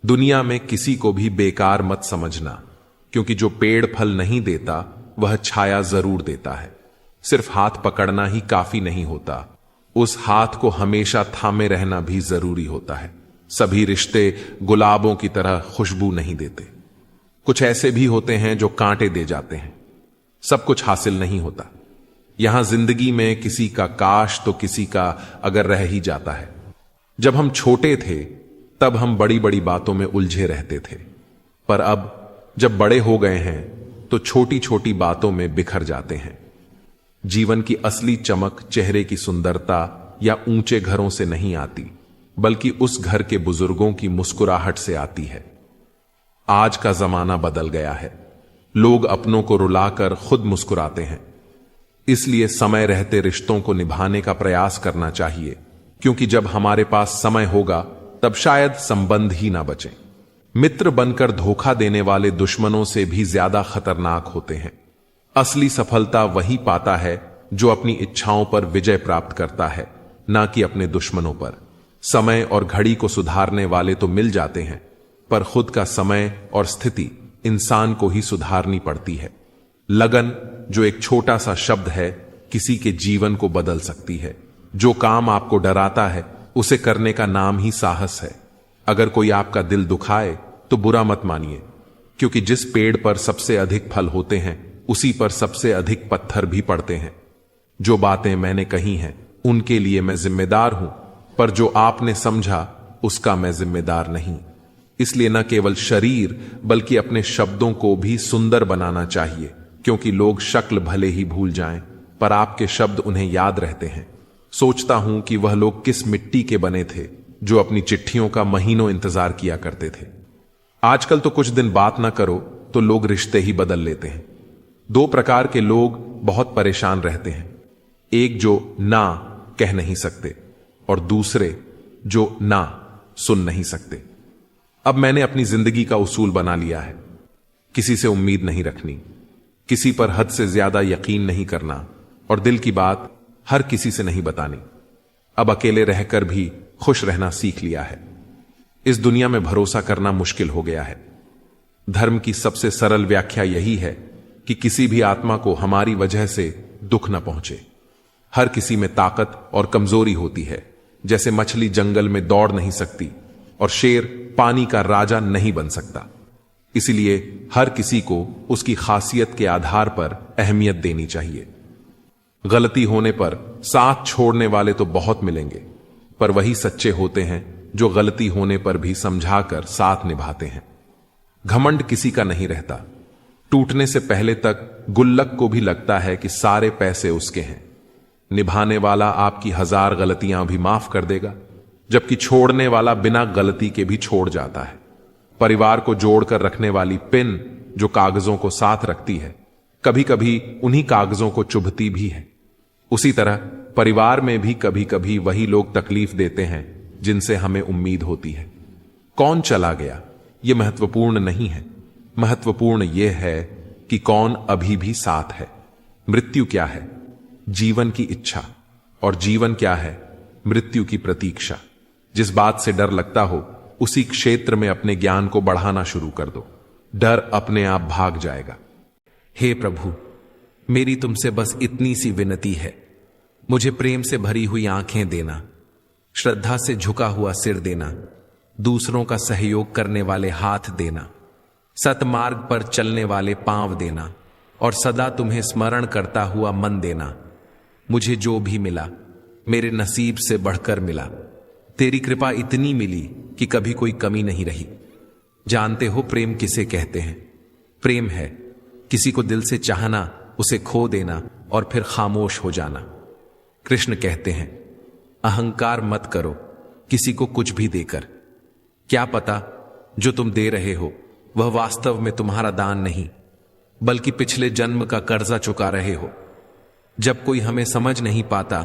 दुनिया में किसी को भी बेकार मत समझना, क्योंकि जो पेड़ फल नहीं देता वह छाया जरूर देता है। सिर्फ हाथ पकड़ना ही काफी नहीं होता, उस हाथ को हमेशा थामे रहना भी जरूरी होता है। सभी रिश्ते गुलाबों की तरह खुशबू नहीं देते, कुछ ऐसे भी होते हैं जो कांटे दे जाते हैं। सब कुछ हासिल नहीं होता। यहां जिंदगी में किसी का काश तो किसी का अगर रह ही जाता है। जब हम छोटे थे तब हम बड़ी बड़ी बातों में उलझे रहते थे, पर अब जब बड़े हो गए हैं तो छोटी छोटी बातों में बिखर जाते हैं। जीवन की असली चमक चेहरे की सुंदरता या ऊंचे घरों से नहीं आती, बल्कि उस घर के बुजुर्गों की मुस्कुराहट से आती है। आज का जमाना बदल गया है, लोग अपनों को रुलाकर खुद मुस्कुराते हैं। इसलिए समय रहते रिश्तों को निभाने का प्रयास करना चाहिए, क्योंकि जब हमारे पास समय होगा तब शायद संबंध ही ना बचे। मित्र बनकर धोखा देने वाले दुश्मनों से भी ज्यादा खतरनाक होते हैं। असली सफलता वही पाता है जो अपनी इच्छाओं पर विजय प्राप्त करता है, ना कि अपने दुश्मनों पर। समय और घड़ी को सुधारने वाले तो मिल जाते हैं, पर खुद का समय और स्थिति इंसान को ही सुधारनी पड़ती है। लगन, जो एक छोटा सा शब्द है, किसी के जीवन को बदल सकती है। जो काम आपको डराता है उसे करने का नाम ही साहस है। अगर कोई आपका दिल दुखाए तो बुरा मत मानिए, क्योंकि जिस पेड़ पर सबसे अधिक फल होते हैं उसी पर सबसे अधिक पत्थर भी पड़ते हैं। जो बातें मैंने कही हैं उनके लिए मैं जिम्मेदार हूं, पर जो आपने समझा उसका मैं जिम्मेदार नहीं। इसलिए न केवल शरीर बल्कि अपने शब्दों को भी सुंदर बनाना चाहिए, क्योंकि लोग शक्ल भले ही भूल जाएं, पर आपके शब्द उन्हें याद रहते हैं। सोचता हूं कि वह लोग किस मिट्टी के बने थे जो अपनी चिट्ठियों का महीनों इंतजार किया करते थे। आजकल तो कुछ दिन बात ना करो तो लोग रिश्ते ही बदल लेते हैं। दो प्रकार के लोग बहुत परेशान रहते हैं, एक जो ना कह नहीं सकते और दूसरे जो ना सुन नहीं सकते। अब मैंने अपनी जिंदगी का उसूल बना लिया है, किसी से उम्मीद नहीं रखनी, किसी पर हद से ज्यादा यकीन नहीं करना और दिल की बात हर किसी से नहीं बतानी। अब अकेले रहकर भी खुश रहना सीख लिया है। इस दुनिया में भरोसा करना मुश्किल हो गया है। धर्म की सबसे सरल व्याख्या यही है कि किसी भी आत्मा को हमारी वजह से दुख न पहुंचे। हर किसी में ताकत और कमजोरी होती है। जैसे मछली जंगल में दौड़ नहीं सकती और शेर पानी का राजा नहीं बन सकता। इसलिए हर किसी को उसकी खासियत के आधार पर अहमियत देनी चाहिए। गलती होने पर साथ छोड़ने वाले तो बहुत मिलेंगे, पर वही सच्चे होते हैं जो गलती होने पर भी समझाकर साथ निभाते हैं। घमंड किसी का नहीं रहता। टूटने से पहले तक गुल्लक को भी लगता है कि सारे पैसे उसके हैं। निभाने वाला आपकी 1000 गलतियां भी माफ कर देगा, जबकि छोड़ने वाला बिना गलती के भी छोड़ जाता है। परिवार को जोड़कर रखने वाली पिन जो कागजों को साथ रखती है, कभी कभी उन्हीं कागजों को चुभती भी है। उसी तरह परिवार में भी कभी कभी वही लोग तकलीफ देते हैं जिनसे हमें उम्मीद होती है। कौन चला गया यह महत्वपूर्ण नहीं है, महत्वपूर्ण यह है कि कौन अभी भी साथ है। मृत्यु क्या है? जीवन की इच्छा। और जीवन क्या है? मृत्यु की प्रतीक्षा। जिस बात से डर लगता हो उसी क्षेत्र में अपने ज्ञान को बढ़ाना शुरू कर दो, डर अपने आप भाग जाएगा। हे प्रभु, मेरी तुमसे बस इतनी सी विनती है, मुझे प्रेम से भरी हुई आंखें देना, श्रद्धा से झुका हुआ सिर देना, दूसरों का सहयोग करने वाले हाथ देना, सतमार्ग पर चलने वाले पांव देना और सदा तुम्हें स्मरण करता हुआ मन देना। मुझे जो भी मिला मेरे नसीब से बढ़कर मिला। तेरी कृपा इतनी मिली कि कभी कोई कमी नहीं रही। जानते हो प्रेम किसे कहते हैं? प्रेम है किसी को दिल से चाहना, उसे खो देना और फिर खामोश हो जाना। कृष्ण कहते हैं, अहंकार मत करो किसी को कुछ भी देकर। क्या पता जो तुम दे रहे हो वह वास्तव में तुम्हारा दान नहीं, बल्कि पिछले जन्म का कर्जा चुका रहे हो। जब कोई हमें समझ नहीं पाता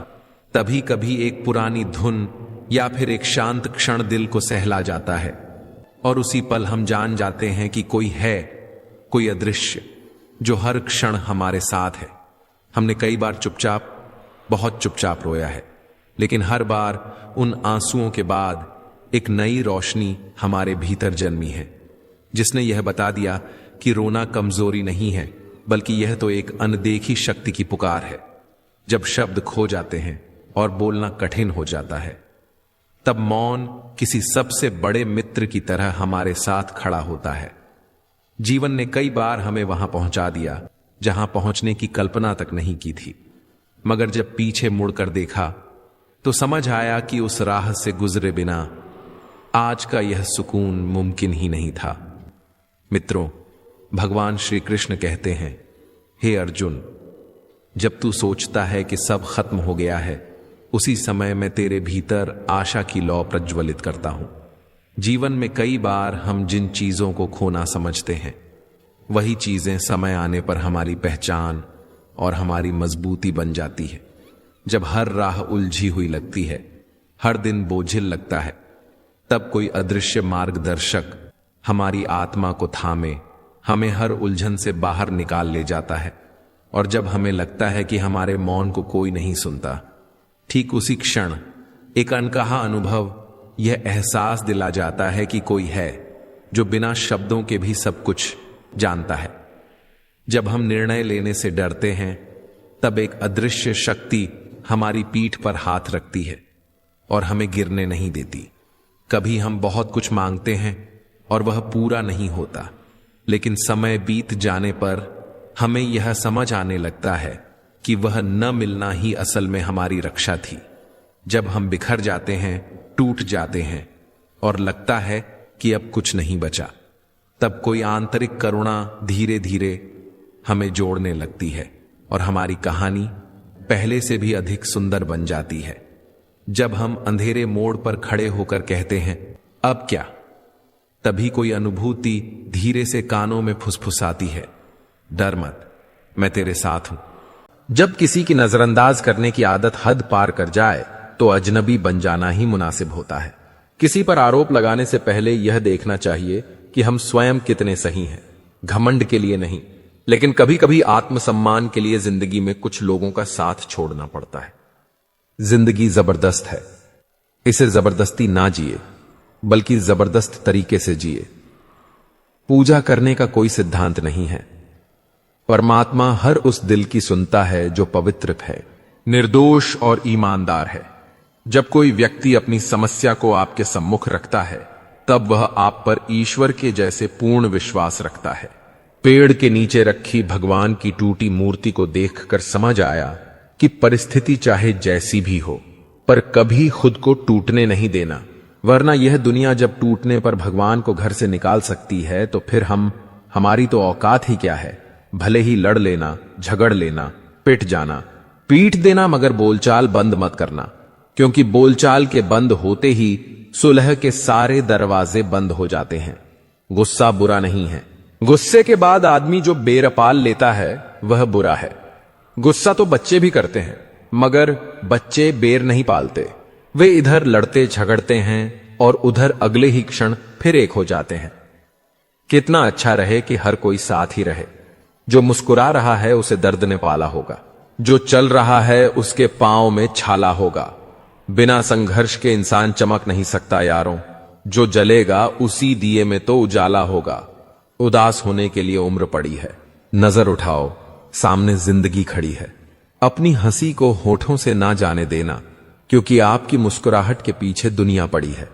तभी कभी एक पुरानी धुन या फिर एक शांत क्षण दिल को सहला जाता है और उसी पल हम जान जाते हैं कि कोई है, कोई अदृश्य जो हर क्षण हमारे साथ है। हमने कई बार बहुत चुपचाप रोया है, लेकिन हर बार उन आंसुओं के बाद एक नई रोशनी हमारे भीतर जन्मी है, जिसने यह बता दिया कि रोना कमजोरी नहीं है, बल्कि यह तो एक अनदेखी शक्ति की पुकार है। जब शब्द खो जाते हैं और बोलना कठिन हो जाता है, तब मौन किसी सबसे बड़े मित्र की तरह हमारे साथ खड़ा होता है। जीवन ने कई बार हमें वहां पहुंचा दिया जहां पहुंचने की कल्पना तक नहीं की थी, मगर जब पीछे मुड़कर देखा तो समझ आया कि उस राह से गुजरे बिना आज का यह सुकून मुमकिन ही नहीं था। मित्रों, भगवान श्री कृष्ण कहते हैं, हे अर्जुन, जब तू सोचता है कि सब खत्म हो गया है, उसी समय मैं तेरे भीतर आशा की लौ प्रज्वलित करता हूं। जीवन में कई बार हम जिन चीजों को खोना समझते हैं, वही चीजें समय आने पर हमारी पहचान और हमारी मजबूती बन जाती है। जब हर राह उलझी हुई लगती है, हर दिन बोझिल लगता है, तब कोई अदृश्य मार्गदर्शक हमारी आत्मा को थामे हमें हर उलझन से बाहर निकाल ले जाता है। और जब हमें लगता है कि हमारे मौन को कोई नहीं सुनता, ठीक उसी क्षण एक अनकहा अनुभव, यह एहसास दिला जाता है कि कोई है जो बिना शब्दों के भी सब कुछ जानता है। जब हम निर्णय लेने से डरते हैं, तब एक अदृश्य शक्ति हमारी पीठ पर हाथ रखती है और हमें गिरने नहीं देती। कभी हम बहुत कुछ मांगते हैं और वह पूरा नहीं होता, लेकिन समय बीत जाने पर हमें यह समझ आने लगता है कि वह न मिलना ही असल में हमारी रक्षा थी। जब हम बिखर जाते हैं, टूट जाते हैं और लगता है कि अब कुछ नहीं बचा, तब कोई आंतरिक करुणा धीरे धीरे हमें जोड़ने लगती है और हमारी कहानी पहले से भी अधिक सुंदर बन जाती है। जब हम अंधेरे मोड़ पर खड़े होकर कहते हैं, अब क्या, तभी कोई अनुभूति धीरे से कानों में फुसफुसाती है, डर मत, मैं तेरे साथ हूं। जब किसी की नजरअंदाज करने की आदत हद पार कर जाए तो अजनबी बन जाना ही मुनासिब होता है। किसी पर आरोप लगाने से पहले यह देखना चाहिए कि हम स्वयं कितने सही हैं। घमंड के लिए नहीं, लेकिन कभी कभी आत्मसम्मान के लिए जिंदगी में कुछ लोगों का साथ छोड़ना पड़ता है। जिंदगी जबरदस्त है, इसे जबरदस्ती ना जिए, बल्कि जबरदस्त तरीके से जिए। पूजा करने का कोई सिद्धांत नहीं है। परमात्मा हर उस दिल की सुनता है जो पवित्र है, निर्दोष और ईमानदार है। जब कोई व्यक्ति अपनी समस्या को आपके सम्मुख रखता है, तब वह आप पर ईश्वर के जैसे पूर्ण विश्वास रखता है। पेड़ के नीचे रखी भगवान की टूटी मूर्ति को देखकर समझ आया कि परिस्थिति चाहे जैसी भी हो, पर कभी खुद को टूटने नहीं देना, वरना यह दुनिया जब टूटने पर भगवान को घर से निकाल सकती है, तो फिर हमारी तो औकात ही क्या है। भले ही लड़ लेना, झगड़ लेना, पिट जाना, पीट देना, मगर बोलचाल बंद मत करना, क्योंकि बोलचाल के बंद होते ही सुलह के सारे दरवाजे बंद हो जाते हैं। गुस्सा बुरा नहीं है। गुस्से के बाद आदमी जो बेरपाल लेता है वह बुरा है। गुस्सा तो बच्चे भी करते हैं, मगर बच्चे बेर नहीं पालते। वे इधर लड़ते झगड़ते हैं और उधर अगले ही क्षण फिर एक हो जाते हैं। कितना अच्छा रहे कि हर कोई साथ ही रहे। जो मुस्कुरा रहा है उसे दर्द ने पाला होगा, जो चल रहा है उसके पांव में छाला होगा। बिना संघर्ष के इंसान चमक नहीं सकता यारों। जो जलेगा उसी दिए में तो उजाला होगा। उदास होने के लिए उम्र पड़ी है। नजर उठाओ, सामने जिंदगी खड़ी है। अपनी हंसी को होठों से ना जाने देना, क्योंकि आपकी मुस्कुराहट के पीछे दुनिया पड़ी है।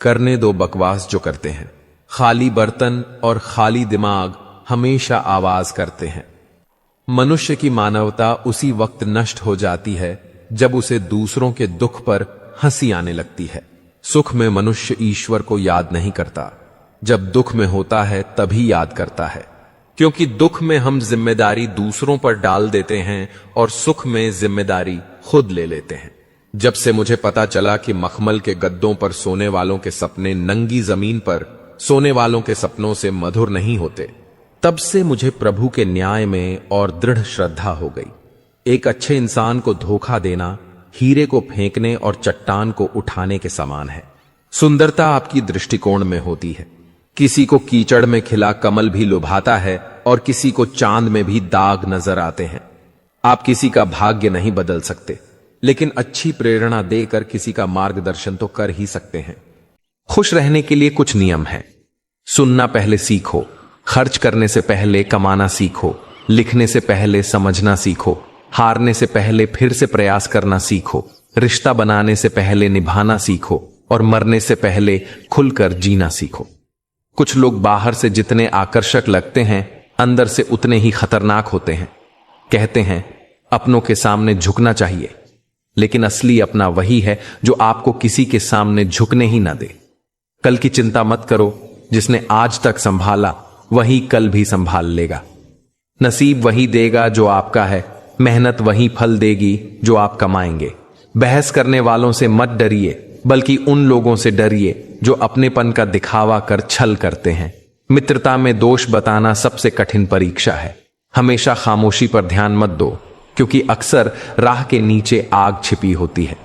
करने दो बकवास जो करते हैं। खाली बर्तन और खाली दिमाग हमेशा आवाज करते हैं। मनुष्य की मानवता उसी वक्त नष्ट हो जाती है जब उसे दूसरों के दुख पर हंसी आने लगती है। सुख में मनुष्य ईश्वर को याद नहीं करता, जब दुख में होता है तभी याद करता है, क्योंकि दुख में हम जिम्मेदारी दूसरों पर डाल देते हैं और सुख में जिम्मेदारी खुद ले लेते हैं। जब से मुझे पता चला कि मखमल के गद्दों पर सोने वालों के सपने नंगी जमीन पर सोने वालों के सपनों से मधुर नहीं होते, तब से मुझे प्रभु के न्याय में और दृढ़ श्रद्धा हो गई। एक अच्छे इंसान को धोखा देना हीरे को फेंकने और चट्टान को उठाने के समान है। सुंदरता आपकी दृष्टिकोण में होती है। किसी को कीचड़ में खिला कमल भी लुभाता है और किसी को चांद में भी दाग नजर आते हैं। आप किसी का भाग्य नहीं बदल सकते, लेकिन अच्छी प्रेरणा देकर किसी का मार्गदर्शन तो कर ही सकते हैं। खुश रहने के लिए कुछ नियम है। सुनना पहले सीखो, खर्च करने से पहले कमाना सीखो, लिखने से पहले समझना सीखो, हारने से पहले फिर से प्रयास करना सीखो, रिश्ता बनाने से पहले निभाना सीखो और मरने से पहले खुलकर जीना सीखो। कुछ लोग बाहर से जितने आकर्षक लगते हैं अंदर से उतने ही खतरनाक होते हैं। कहते हैं अपनों के सामने झुकना चाहिए, लेकिन असली अपना वही है जो आपको किसी के सामने झुकने ही ना दे। कल की चिंता मत करो, जिसने आज तक संभाला वही कल भी संभाल लेगा। नसीब वही देगा जो आपका है, मेहनत वही फल देगी जो आप कमाएंगे। बहस करने वालों से मत डरिए, बल्कि उन लोगों से डरिए जो अपनेपन का दिखावा कर छल करते हैं। मित्रता में दोष बताना सबसे कठिन परीक्षा है। हमेशा खामोशी पर ध्यान मत दो, क्योंकि अक्सर राह के नीचे आग छिपी होती है।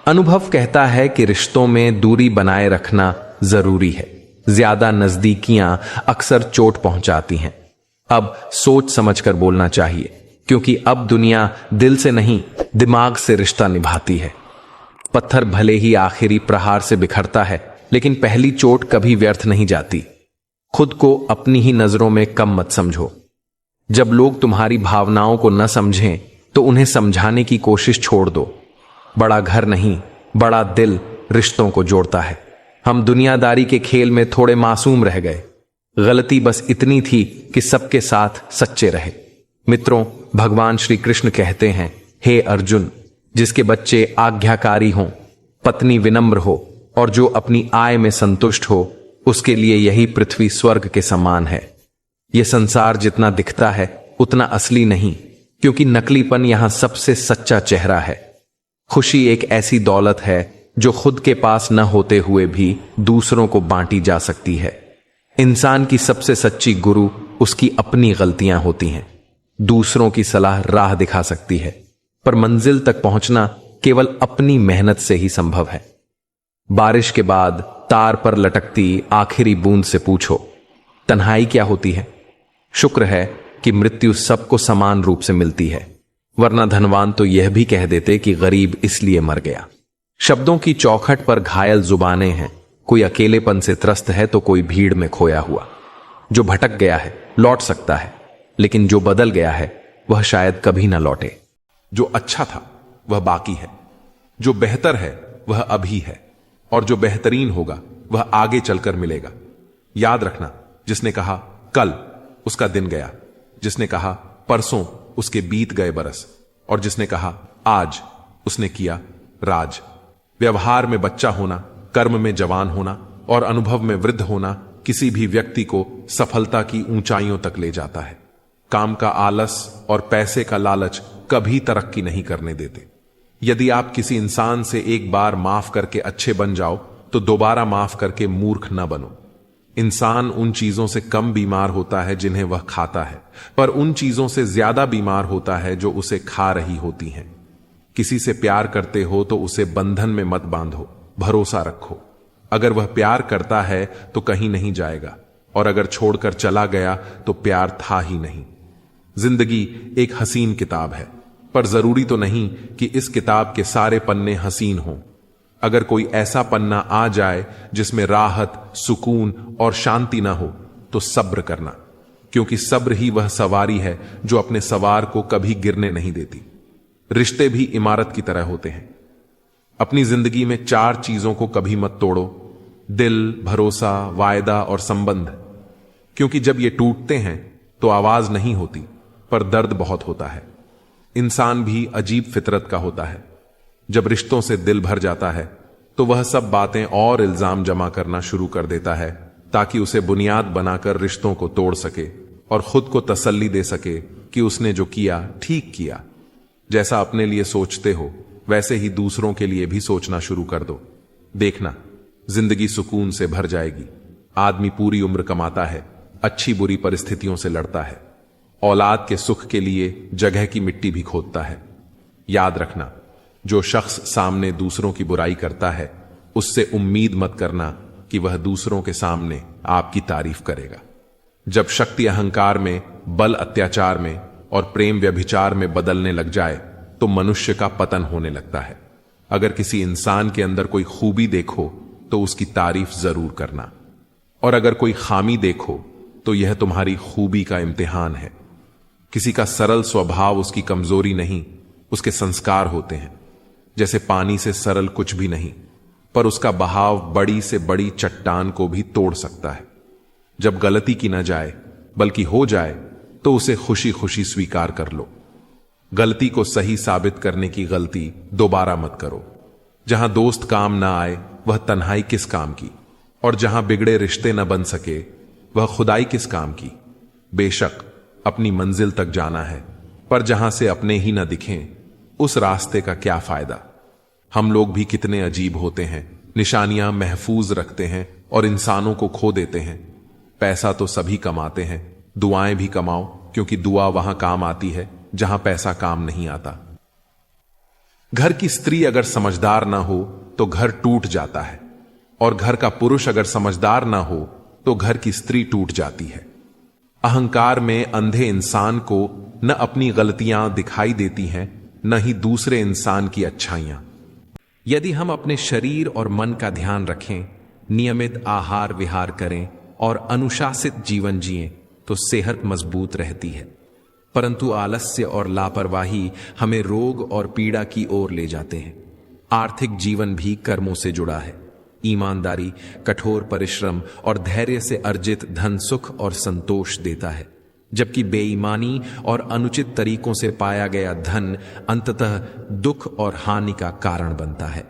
अनुभव कहता है कि रिश्तों में दूरी बनाए रखना जरूरी है। ज्यादा नजदीकियां अक्सर चोट पहुंचाती हैं। अब सोच समझकर बोलना चाहिए, क्योंकि अब दुनिया दिल से नहीं दिमाग से रिश्ता निभाती है। पत्थर भले ही आखिरी प्रहार से बिखरता है, लेकिन पहली चोट कभी व्यर्थ नहीं जाती। खुद को अपनी ही नजरों में कम मत समझो। जब लोग तुम्हारी भावनाओं को न समझें तो उन्हें समझाने की कोशिश छोड़ दो। बड़ा घर नहीं, बड़ा दिल रिश्तों को जोड़ता है। हम दुनियादारी के खेल में थोड़े मासूम रह गए। गलती बस इतनी थी कि सबके साथ सच्चे रहे। मित्रों, भगवान श्री कृष्ण कहते हैं, हे अर्जुन, जिसके बच्चे आज्ञाकारी हों, पत्नी विनम्र हो और जो अपनी आय में संतुष्ट हो, उसके लिए यही पृथ्वी स्वर्ग के समान है। यह संसार जितना दिखता है उतना असली नहीं, क्योंकि नकलीपन यहां सबसे सच्चा चेहरा है। खुशी एक ऐसी दौलत है जो खुद के पास न होते हुए भी दूसरों को बांटी जा सकती है। इंसान की सबसे सच्ची गुरु उसकी अपनी गलतियां होती हैं। दूसरों की सलाह राह दिखा सकती है, पर मंजिल तक पहुंचना केवल अपनी मेहनत से ही संभव है। बारिश के बाद तार पर लटकती आखिरी बूंद से पूछो, तन्हाई क्या होती है? शुक्र है कि मृत्यु सबको समान रूप से मिलती है, वरना धनवान तो यह भी कह देते कि गरीब इसलिए मर गया। शब्दों की चौखट पर घायल जुबानें हैं। कोई अकेलेपन से त्रस्त है तो कोई भीड़ में खोया हुआ। जो भटक गया है लौट सकता है, लेकिन जो बदल गया है वह शायद कभी ना लौटे। जो अच्छा था वह बाकी है, जो बेहतर है वह अभी है, और जो बेहतरीन होगा वह आगे चलकर मिलेगा। याद रखना, जिसने कहा कल उसका दिन गया, जिसने कहा परसों उसके बीत गए बरस, और जिसने कहा आज उसने किया राज। व्यवहार में बच्चा होना, कर्म में जवान होना और अनुभव में वृद्ध होना किसी भी व्यक्ति को सफलता की ऊंचाइयों तक ले जाता है। काम का आलस और पैसे का लालच कभी तरक्की नहीं करने देते। यदि आप किसी इंसान से एक बार माफ करके अच्छे बन जाओ तो दोबारा माफ करके मूर्ख न बनो। इंसान उन चीजों से कम बीमार होता है जिन्हें वह खाता है, पर उन चीजों से ज्यादा बीमार होता है जो उसे खा रही होती हैं। किसी से प्यार करते हो तो उसे बंधन में मत बांधो, भरोसा रखो। अगर वह प्यार करता है तो कहीं नहीं जाएगा, और अगर छोड़कर चला गया तो प्यार था ही नहीं। जिंदगी एक हसीन किताब है, पर जरूरी तो नहीं कि इस किताब के सारे पन्ने हसीन हों। अगर कोई ऐसा पन्ना आ जाए जिसमें राहत, सुकून और शांति ना हो तो सब्र करना, क्योंकि सब्र ही वह सवारी है जो अपने सवार को कभी गिरने नहीं देती। रिश्ते भी इमारत की तरह होते हैं। अपनी जिंदगी में 4 चीजों को कभी मत तोड़ो: दिल, भरोसा, वायदा और संबंध। क्योंकि जब ये टूटते हैं तो आवाज नहीं होती, पर दर्द बहुत होता है। इंसान भी अजीब फितरत का होता है। जब रिश्तों से दिल भर जाता है तो वह सब बातें और इल्जाम जमा करना शुरू कर देता है, ताकि उसे बुनियाद बनाकर रिश्तों को तोड़ सके और खुद को तसल्ली दे सके कि उसने जो किया ठीक किया। जैसा अपने लिए सोचते हो वैसे ही दूसरों के लिए भी सोचना शुरू कर दो। देखना, जिंदगी सुकून से भर जाएगी। आदमी पूरी उम्र कमाता है, अच्छी बुरी परिस्थितियों से लड़ता है, औलाद के सुख के लिए जगह की मिट्टी भी खोदता है। याद रखना, जो शख्स सामने दूसरों की बुराई करता है उससे उम्मीद मत करना कि वह दूसरों के सामने आपकी तारीफ करेगा। जब शक्ति अहंकार में, बल अत्याचार में और प्रेम व्यभिचार में बदलने लग जाए तो मनुष्य का पतन होने लगता है। अगर किसी इंसान के अंदर कोई खूबी देखो तो उसकी तारीफ जरूर करना, और अगर कोई खामी देखो तो यह तुम्हारी खूबी का इम्तिहान है। किसी का सरल स्वभाव उसकी कमजोरी नहीं, उसके संस्कार होते हैं। जैसे पानी से सरल कुछ भी नहीं, पर उसका बहाव बड़ी से बड़ी चट्टान को भी तोड़ सकता है। जब गलती की न जाए बल्कि हो जाए तो उसे खुशी खुशी स्वीकार कर लो। गलती को सही साबित करने की गलती दोबारा मत करो। जहां दोस्त काम ना आए वह तन्हाई किस काम की, और जहां बिगड़े रिश्ते न बन सके वह खुदाई किस काम की। बेशक अपनी मंजिल तक जाना है, पर जहां से अपने ही न दिखें उस रास्ते का क्या फायदा। हम लोग भी कितने अजीब होते हैं, निशानियां महफूज रखते हैं और इंसानों को खो देते हैं। पैसा तो सभी कमाते हैं, दुआएं भी कमाओ, क्योंकि दुआ वहां काम आती है जहां पैसा काम नहीं आता। घर की स्त्री अगर समझदार ना हो तो घर टूट जाता है, और घर का पुरुष अगर समझदार ना हो तो घर की स्त्री टूट जाती है। अहंकार में अंधे इंसान को न अपनी गलतियां दिखाई देती हैं, न ही दूसरे इंसान की अच्छाइयां। यदि हम अपने शरीर और मन का ध्यान रखें, नियमित आहार विहार करें और अनुशासित जीवन जिएं, तो सेहत मजबूत रहती है। परंतु आलस्य और लापरवाही हमें रोग और पीड़ा की ओर ले जाते हैं। आर्थिक जीवन भी कर्मों से जुड़ा है। ईमानदारी, कठोर परिश्रम और धैर्य से अर्जित धन सुख और संतोष देता है, जबकि बेईमानी और अनुचित तरीकों से पाया गया धन अंततः दुख और हानि का कारण बनता है।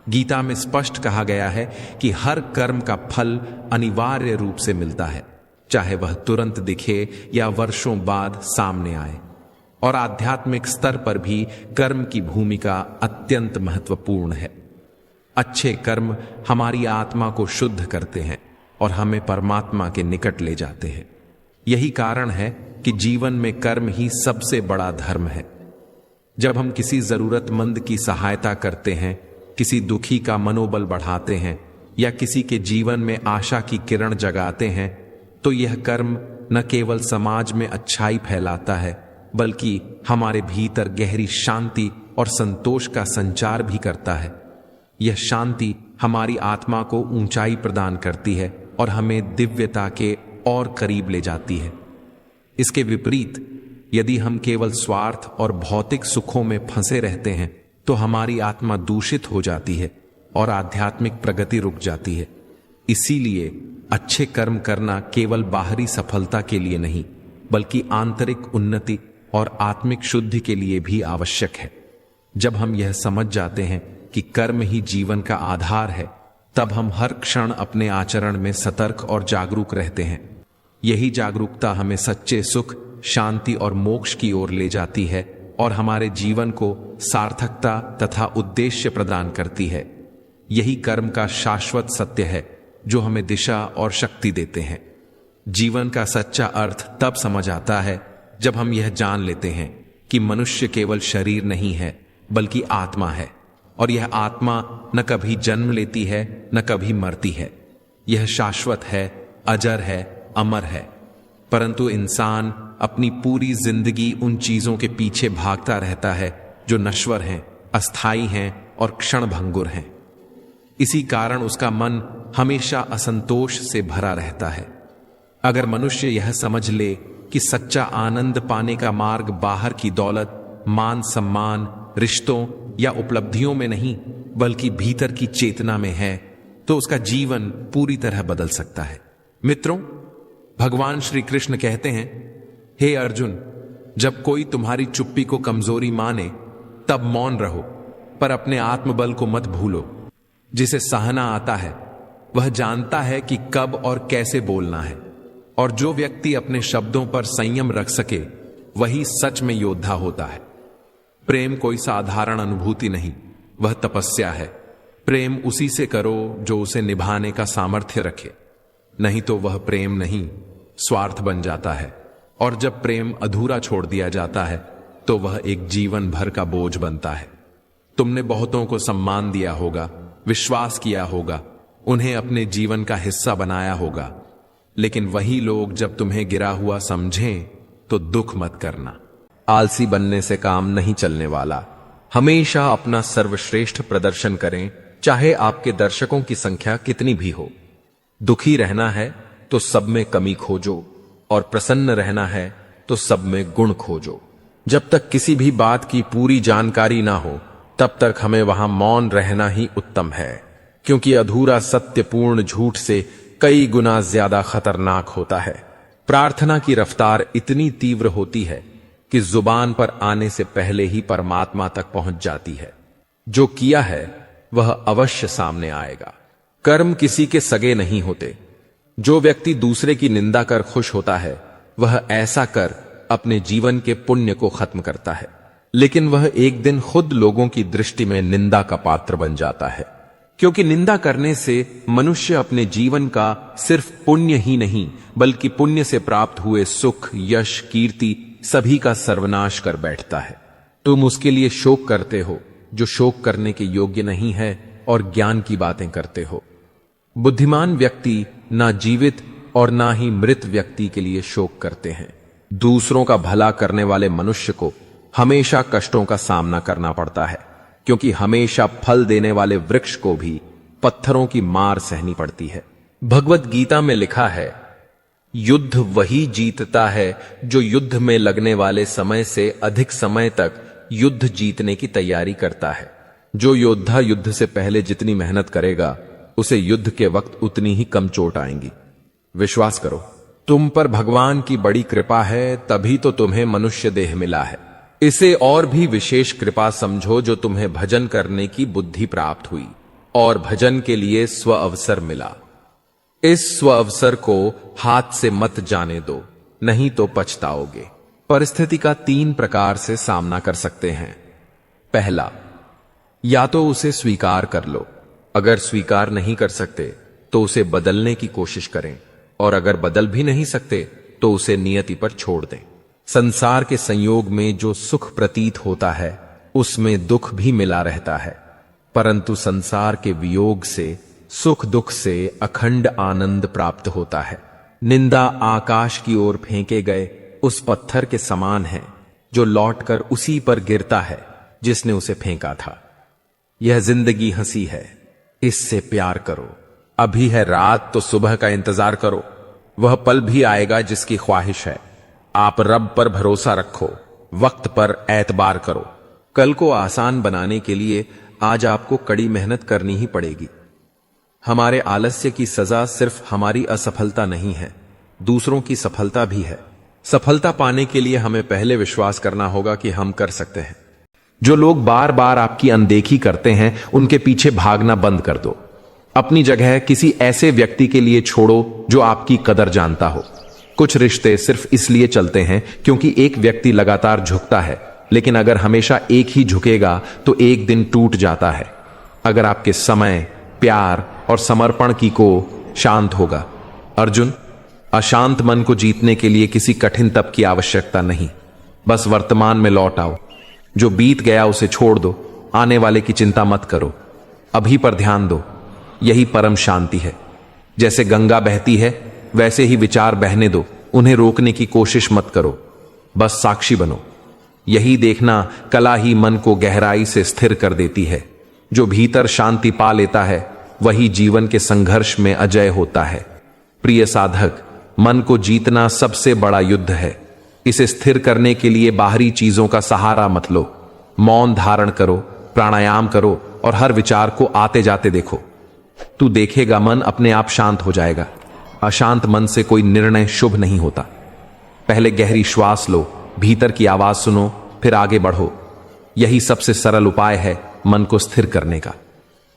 गीता में स्पष्ट कहा गया है कि हर कर्म का फल अनिवार्य रूप से मिलता है, चाहे वह तुरंत दिखे या वर्षों बाद सामने आए। और आध्यात्मिक स्तर पर भी कर्म की भूमिका अत्यंत महत्वपूर्ण है। अच्छे कर्म हमारी आत्मा को शुद्ध करते हैं और हमें परमात्मा के निकट ले जाते हैं। यही कारण है कि जीवन में कर्म ही सबसे बड़ा धर्म है। जब हम किसी जरूरतमंद की सहायता करते हैं, किसी दुखी का मनोबल बढ़ाते हैं या किसी के जीवन में आशा की किरण जगाते हैं, तो यह कर्म न केवल समाज में अच्छाई फैलाता है, बल्कि हमारे भीतर गहरी शांति और संतोष का संचार भी करता है। यह शांति हमारी आत्मा को ऊंचाई प्रदान करती है और हमें दिव्यता के और करीब ले जाती है। इसके विपरीत यदि हम केवल स्वार्थ और भौतिक सुखों में फंसे रहते हैं, तो हमारी आत्मा दूषित हो जाती है और आध्यात्मिक प्रगति रुक जाती है। इसीलिए अच्छे कर्म करना केवल बाहरी सफलता के लिए नहीं, बल्कि आंतरिक उन्नति और आत्मिक शुद्धि के लिए भी आवश्यक है। जब हम यह समझ जाते हैं कि कर्म ही जीवन का आधार है, तब हम हर क्षण अपने आचरण में सतर्क और जागरूक रहते हैं। यही जागरूकता हमें सच्चे सुख, शांति और मोक्ष की ओर ले जाती है और हमारे जीवन को सार्थकता तथा उद्देश्य प्रदान करती है। यही कर्म का शाश्वत सत्य है जो हमें दिशा और शक्ति देते हैं। जीवन का सच्चा अर्थ तब समझ आता है जब हम यह जान लेते हैं कि मनुष्य केवल शरीर नहीं है, बल्कि आत्मा है, और यह आत्मा न कभी जन्म लेती है न कभी मरती है। यह शाश्वत है, अजर है, अमर है। परंतु इंसान अपनी पूरी जिंदगी उन चीजों के पीछे भागता रहता है जो नश्वर हैं, अस्थायी हैं और क्षणभंगुर हैं। इसी कारण उसका मन हमेशा असंतोष से भरा रहता है। अगर मनुष्य यह समझ ले कि सच्चा आनंद पाने का मार्ग बाहर की दौलत, मान सम्मान, रिश्तों या उपलब्धियों में नहीं, बल्कि भीतर की चेतना में है, तो उसका जीवन पूरी तरह बदल सकता है। मित्रों, भगवान श्री कृष्ण कहते हैं, हे अर्जुन, जब कोई तुम्हारी चुप्पी को कमजोरी माने तब मौन रहो, पर अपने आत्मबल को मत भूलो। जिसे सहना आता है वह जानता है कि कब और कैसे बोलना है, और जो व्यक्ति अपने शब्दों पर संयम रख सके वही सच में योद्धा होता है। प्रेम कोई साधारण अनुभूति नहीं, वह तपस्या है। प्रेम उसी से करो जो उसे निभाने का सामर्थ्य रखे, नहीं तो वह प्रेम नहीं, स्वार्थ बन जाता है। और जब प्रेम अधूरा छोड़ दिया जाता है तो वह एक जीवन भर का बोझ बनता है। तुमने बहुतों को सम्मान दिया होगा, विश्वास किया होगा, उन्हें अपने जीवन का हिस्सा बनाया होगा, लेकिन वही लोग जब तुम्हें गिरा हुआ समझें तो दुख मत करना। आलसी बनने से काम नहीं चलने वाला। हमेशा अपना सर्वश्रेष्ठ प्रदर्शन करें, चाहे आपके दर्शकों की संख्या कितनी भी हो। दुखी रहना है तो सब में कमी खोजो, और प्रसन्न रहना है तो सब में गुण खोजो। जब तक किसी भी बात की पूरी जानकारी ना हो, तब तक हमें वहां मौन रहना ही उत्तम है, क्योंकि अधूरा सत्यपूर्ण झूठ से कई गुना ज्यादा खतरनाक होता है। प्रार्थना की रफ्तार इतनी तीव्र होती है कि जुबान पर आने से पहले ही परमात्मा तक पहुंच जाती है। जो किया है वह अवश्य सामने आएगा। कर्म किसी के सगे नहीं होते। जो व्यक्ति दूसरे की निंदा कर खुश होता है, वह ऐसा कर अपने जीवन के पुण्य को खत्म करता है, लेकिन वह एक दिन खुद लोगों की दृष्टि में निंदा का पात्र बन जाता है, क्योंकि निंदा करने से मनुष्य अपने जीवन का सिर्फ पुण्य ही नहीं, बल्कि पुण्य से प्राप्त हुए सुख, यश, कीर्ति सभी का सर्वनाश कर बैठता है। तुम उसके लिए शोक करते हो जो शोक करने के योग्य नहीं है और ज्ञान की बातें करते हो। बुद्धिमान व्यक्ति ना जीवित और ना ही मृत व्यक्ति के लिए शोक करते हैं। दूसरों का भला करने वाले मनुष्य को हमेशा कष्टों का सामना करना पड़ता है, क्योंकि हमेशा फल देने वाले वृक्ष को भी पत्थरों की मार सहनी पड़ती है। भगवत गीता में लिखा है, युद्ध वही जीतता है जो युद्ध में लगने वाले समय से अधिक समय तक युद्ध जीतने की तैयारी करता है। जो योद्धा युद्ध से पहले जितनी मेहनत करेगा, उसे युद्ध के वक्त उतनी ही कम चोट आएंगी। विश्वास करो, तुम पर भगवान की बड़ी कृपा है, तभी तो तुम्हें मनुष्य देह मिला है। इसे और भी विशेष कृपा समझो जो तुम्हें भजन करने की बुद्धि प्राप्त हुई और भजन के लिए स्व अवसर मिला। इस स्व अवसर को हाथ से मत जाने दो, नहीं तो पछताओगे। परिस्थिति का 3 प्रकार से सामना कर सकते हैं। पहला, या तो उसे स्वीकार कर लो। अगर स्वीकार नहीं कर सकते तो उसे बदलने की कोशिश करें, और अगर बदल भी नहीं सकते तो उसे नियति पर छोड़ दें। संसार के संयोग में जो सुख प्रतीत होता है, उसमें दुख भी मिला रहता है, परंतु संसार के वियोग से, सुख दुख से अखंड आनंद प्राप्त होता है। निंदा आकाश की ओर फेंके गए उस पत्थर के समान है जो लौटकर उसी पर गिरता है जिसने उसे फेंका था। यह जिंदगी हंसी है, इससे प्यार करो। अभी है रात तो सुबह का इंतजार करो। वह पल भी आएगा जिसकी ख्वाहिश है। आप रब पर भरोसा रखो, वक्त पर एतबार करो। कल को आसान बनाने के लिए आज आपको कड़ी मेहनत करनी ही पड़ेगी। हमारे आलस्य की सजा सिर्फ हमारी असफलता नहीं है, दूसरों की सफलता भी है। सफलता पाने के लिए हमें पहले विश्वास करना होगा कि हम कर सकते हैं। जो लोग बार बार आपकी अनदेखी करते हैं, उनके पीछे भागना बंद कर दो। अपनी जगह किसी ऐसे व्यक्ति के लिए छोड़ो जो आपकी कदर जानता हो। कुछ रिश्ते सिर्फ इसलिए चलते हैं क्योंकि एक व्यक्ति लगातार झुकता है, लेकिन अगर हमेशा एक ही झुकेगा तो एक दिन टूट जाता है। अगर आपके समय, प्यार और समर्पण की को शांत होगा। अर्जुन, अशांत मन को जीतने के लिए किसी कठिन तप की आवश्यकता नहीं, बस वर्तमान में लौट आओ। जो बीत गया उसे छोड़ दो, आने वाले की चिंता मत करो, अभी पर ध्यान दो। यही परम शांति है। जैसे गंगा बहती है वैसे ही विचार बहने दो, उन्हें रोकने की कोशिश मत करो, बस साक्षी बनो। यही देखना कला ही मन को गहराई से स्थिर कर देती है। जो भीतर शांति पा लेता है वही जीवन के संघर्ष में अजय होता है। प्रिय साधक, मन को जीतना सबसे बड़ा युद्ध है। इसे स्थिर करने के लिए बाहरी चीजों का सहारा मत लो। मौन धारण करो, प्राणायाम करो और हर विचार को आते जाते देखो। तू देखेगा मन अपने आप शांत हो जाएगा। अशांत मन से कोई निर्णय शुभ नहीं होता। पहले गहरी श्वास लो, भीतर की आवाज सुनो, फिर आगे बढ़ो। यही सबसे सरल उपाय है मन को स्थिर करने का।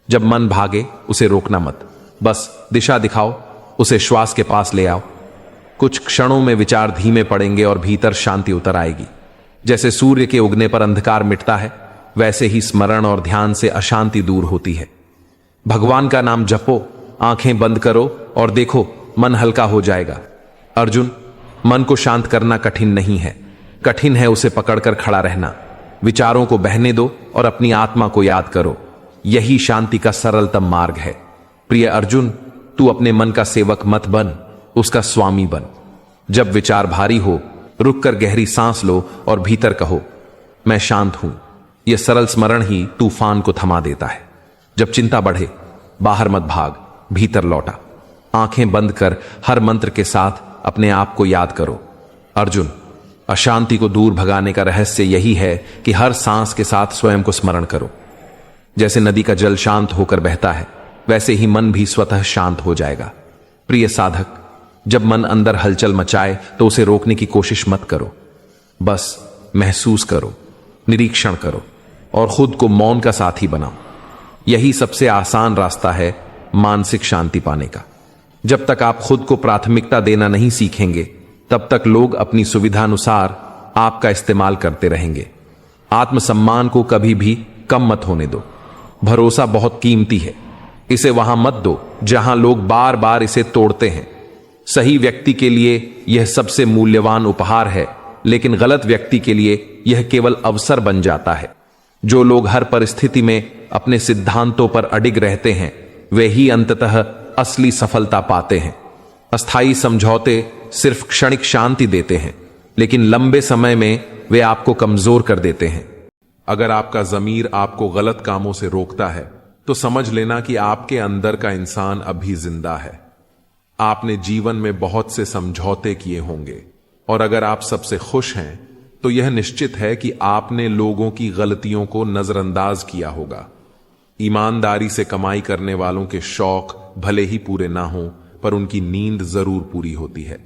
जब मन भागे उसे रोकना मत, बस दिशा दिखाओ, उसे श्वास के पास ले आओ। कुछ क्षणों में विचार धीमे पड़ेंगे और भीतर शांति उतर आएगी। जैसे सूर्य के उगने पर अंधकार मिटता है, वैसे ही स्मरण और ध्यान से अशांति दूर होती है। भगवान का नाम जपो, आंखें बंद करो और देखो, मन हल्का हो जाएगा। अर्जुन, मन को शांत करना कठिन नहीं है, कठिन है उसे पकड़कर खड़ा रहना। विचारों को बहने दो और अपनी आत्मा को याद करो। यही शांति का सरलतम मार्ग है। प्रिय अर्जुन, तू अपने मन का सेवक मत बन, उसका स्वामी बन। जब विचार भारी हो, रुककर गहरी सांस लो और भीतर कहो, मैं शांत हूं। यह सरल स्मरण ही तूफान को थमा देता है। जब चिंता बढ़े बाहर मत भाग, भीतर लौटा। आंखें बंद कर हर मंत्र के साथ अपने आप को याद करो। अर्जुन, अशांति को दूर भगाने का रहस्य यही है कि हर सांस के साथ स्वयं को स्मरण करो। जैसे नदी का जल शांत होकर बहता है, वैसे ही मन भी स्वतः शांत हो जाएगा। प्रिय साधक, जब मन अंदर हलचल मचाए तो उसे रोकने की कोशिश मत करो। बस महसूस करो, निरीक्षण करो और खुद को मौन का साथी बनाओ। यही सबसे आसान रास्ता है मानसिक शांति पाने का। जब तक आप खुद को प्राथमिकता देना नहीं सीखेंगे, तब तक लोग अपनी सुविधानुसार आपका इस्तेमाल करते रहेंगे। आत्मसम्मान को कभी भी कम मत होने दो। भरोसा बहुत कीमती है, इसे वहां मत दो जहां लोग बार बार इसे तोड़ते हैं। सही व्यक्ति के लिए यह सबसे मूल्यवान उपहार है, लेकिन गलत व्यक्ति के लिए यह केवल अवसर बन जाता है। जो लोग हर परिस्थिति में अपने सिद्धांतों पर अडिग रहते हैं, वे ही अंततः असली सफलता पाते हैं। अस्थायी समझौते सिर्फ क्षणिक शांति देते हैं, लेकिन लंबे समय में वे आपको कमजोर कर देते हैं। अगर आपका जमीर आपको गलत कामों से रोकता है, तो समझ लेना कि आपके अंदर का इंसान अभी जिंदा है। आपने जीवन में बहुत से समझौते किए होंगे, और अगर आप सबसे खुश हैं, तो यह निश्चित है कि आपने लोगों की गलतियों को नजरअंदाज किया होगा। ईमानदारी से कमाई करने वालों के शौक भले ही पूरे ना हों, पर उनकी नींद जरूर पूरी होती है।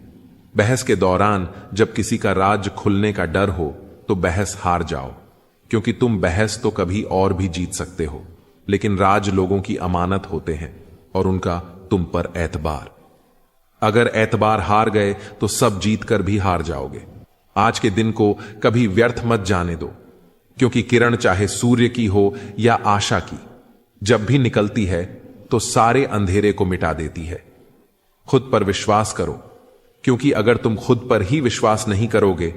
बहस के दौरान जब किसी का राज खुलने का डर हो, तो बहस हार जाओ, क्योंकि तुम बहस तो कभी और भी जीत सकते हो, लेकिन राज लोगों की अमानत होते हैं और उनका तुम पर एतबार। अगर एतबार हार गए तो सब जीत कर भी हार जाओगे। आज के दिन को कभी व्यर्थ मत जाने दो, क्योंकि किरण चाहे सूर्य की हो या आशा की, जब भी निकलती है तो सारे अंधेरे को मिटा देती है। खुद पर विश्वास करो, क्योंकि अगर तुम खुद पर ही विश्वास नहीं करोगे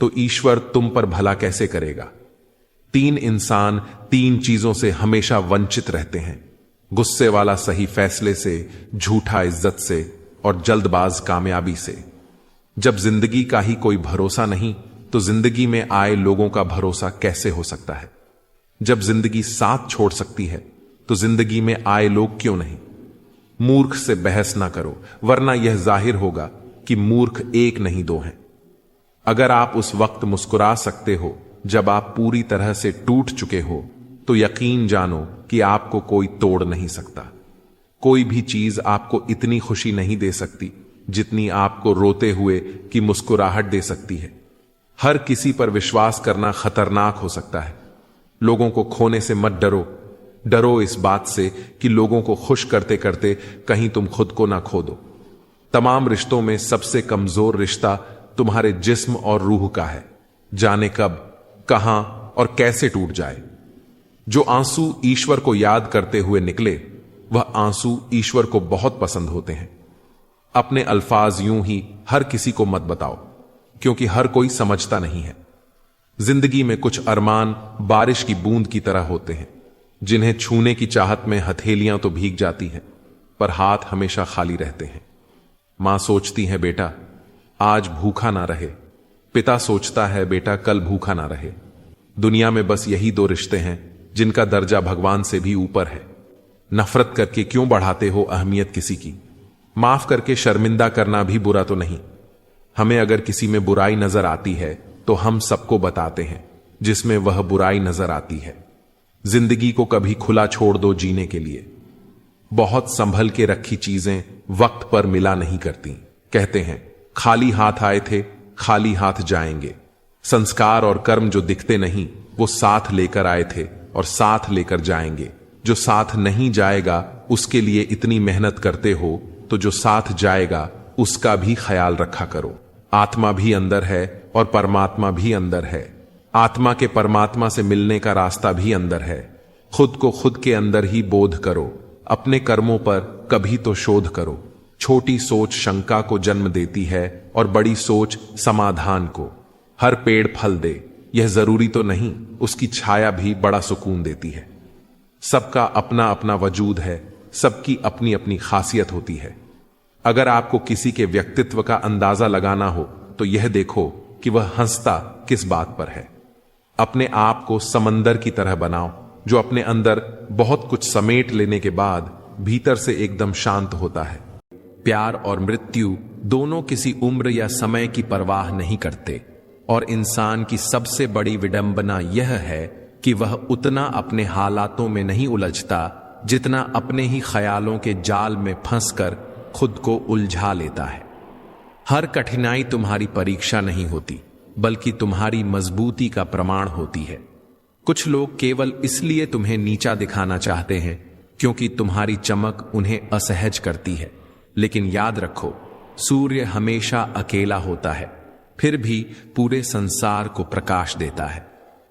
तो ईश्वर तुम पर भला कैसे करेगा। 3 इंसान 3 चीजों से हमेशा वंचित रहते हैं: गुस्से वाला सही फैसले से, झूठा इज्जत से और जल्दबाज कामयाबी से। जब जिंदगी का ही कोई भरोसा नहीं, तो जिंदगी में आए लोगों का भरोसा कैसे हो सकता है। जब जिंदगी साथ छोड़ सकती है, तो जिंदगी में आए लोग क्यों नहीं। मूर्ख से बहस ना करो, वरना यह जाहिर होगा कि मूर्ख एक नहीं 2 हैं। अगर आप उस वक्त मुस्कुरा सकते हो जब आप पूरी तरह से टूट चुके हो, तो यकीन जानो कि आपको कोई तोड़ नहीं सकता। कोई भी चीज आपको इतनी खुशी नहीं दे सकती जितनी आपको रोते हुए की मुस्कुराहट दे सकती है। हर किसी पर विश्वास करना खतरनाक हो सकता है। लोगों को खोने से मत डरो, डरो इस बात से कि लोगों को खुश करते करते कहीं तुम खुद को ना खो दो। तमाम रिश्तों में सबसे कमजोर रिश्ता तुम्हारे जिस्म और रूह का है। जाने कब, कहां और कैसे टूट जाए। जो आंसू ईश्वर को याद करते हुए निकले, वह आंसू ईश्वर को बहुत पसंद होते हैं। अपने अल्फाज यूं ही हर किसी को मत बताओ, क्योंकि हर कोई समझता नहीं है। जिंदगी में कुछ अरमान बारिश की बूंद की तरह होते हैं, जिन्हें छूने की चाहत में हथेलियां तो भीग जाती हैं, पर हाथ हमेशा खाली रहते हैं। मां सोचती है बेटा आज भूखा ना रहे, पिता सोचता है बेटा कल भूखा ना रहे। दुनिया में बस यही 2 रिश्ते हैं जिनका दर्जा भगवान से भी ऊपर है। नफरत करके क्यों बढ़ाते हो अहमियत किसी की। माफ करके शर्मिंदा करना भी बुरा तो नहीं। हमें अगर किसी में बुराई नजर आती है तो हम सबको बताते हैं जिसमें वह बुराई नजर आती है। जिंदगी को कभी खुला छोड़ दो जीने के लिए। बहुत संभल के रखी चीजें वक्त पर मिला नहीं करती। कहते हैं खाली हाथ आए थे खाली हाथ जाएंगे। संस्कार और कर्म जो दिखते नहीं, वो साथ लेकर आए थे और साथ लेकर जाएंगे। जो साथ नहीं जाएगा उसके लिए इतनी मेहनत करते हो, तो जो साथ जाएगा उसका भी ख्याल रखा करो। आत्मा भी अंदर है और परमात्मा भी अंदर है। आत्मा के परमात्मा से मिलने का रास्ता भी अंदर है। खुद को खुद के अंदर ही बोध करो। अपने कर्मों पर कभी तो शोध करो। छोटी सोच शंका को जन्म देती है और बड़ी सोच समाधान को। हर पेड़ फल दे, यह जरूरी तो नहीं, उसकी छाया भी बड़ा सुकून देती है। सबका अपना अपना वजूद है, सबकी अपनी अपनी खासियत होती है। अगर आपको किसी के व्यक्तित्व का अंदाजा लगाना हो, तो यह देखो कि वह हंसता किस बात पर है। अपने आप को समंदर की तरह बनाओ जो अपने अंदर बहुत कुछ समेट लेने के बाद भीतर से एकदम शांत होता है। प्यार और मृत्यु दोनों किसी उम्र या समय की परवाह नहीं करते, और इंसान की सबसे बड़ी विडंबना यह है कि वह उतना अपने हालातों में नहीं उलझता जितना अपने ही ख्यालों के जाल में फंसकर खुद को उलझा लेता है। हर कठिनाई तुम्हारी परीक्षा नहीं होती, बल्कि तुम्हारी मजबूती का प्रमाण होती है। कुछ लोग केवल इसलिए तुम्हें नीचा दिखाना चाहते हैं क्योंकि तुम्हारी चमक उन्हें असहज करती है, लेकिन याद रखो, सूर्य हमेशा अकेला होता है, फिर भी पूरे संसार को प्रकाश देता है।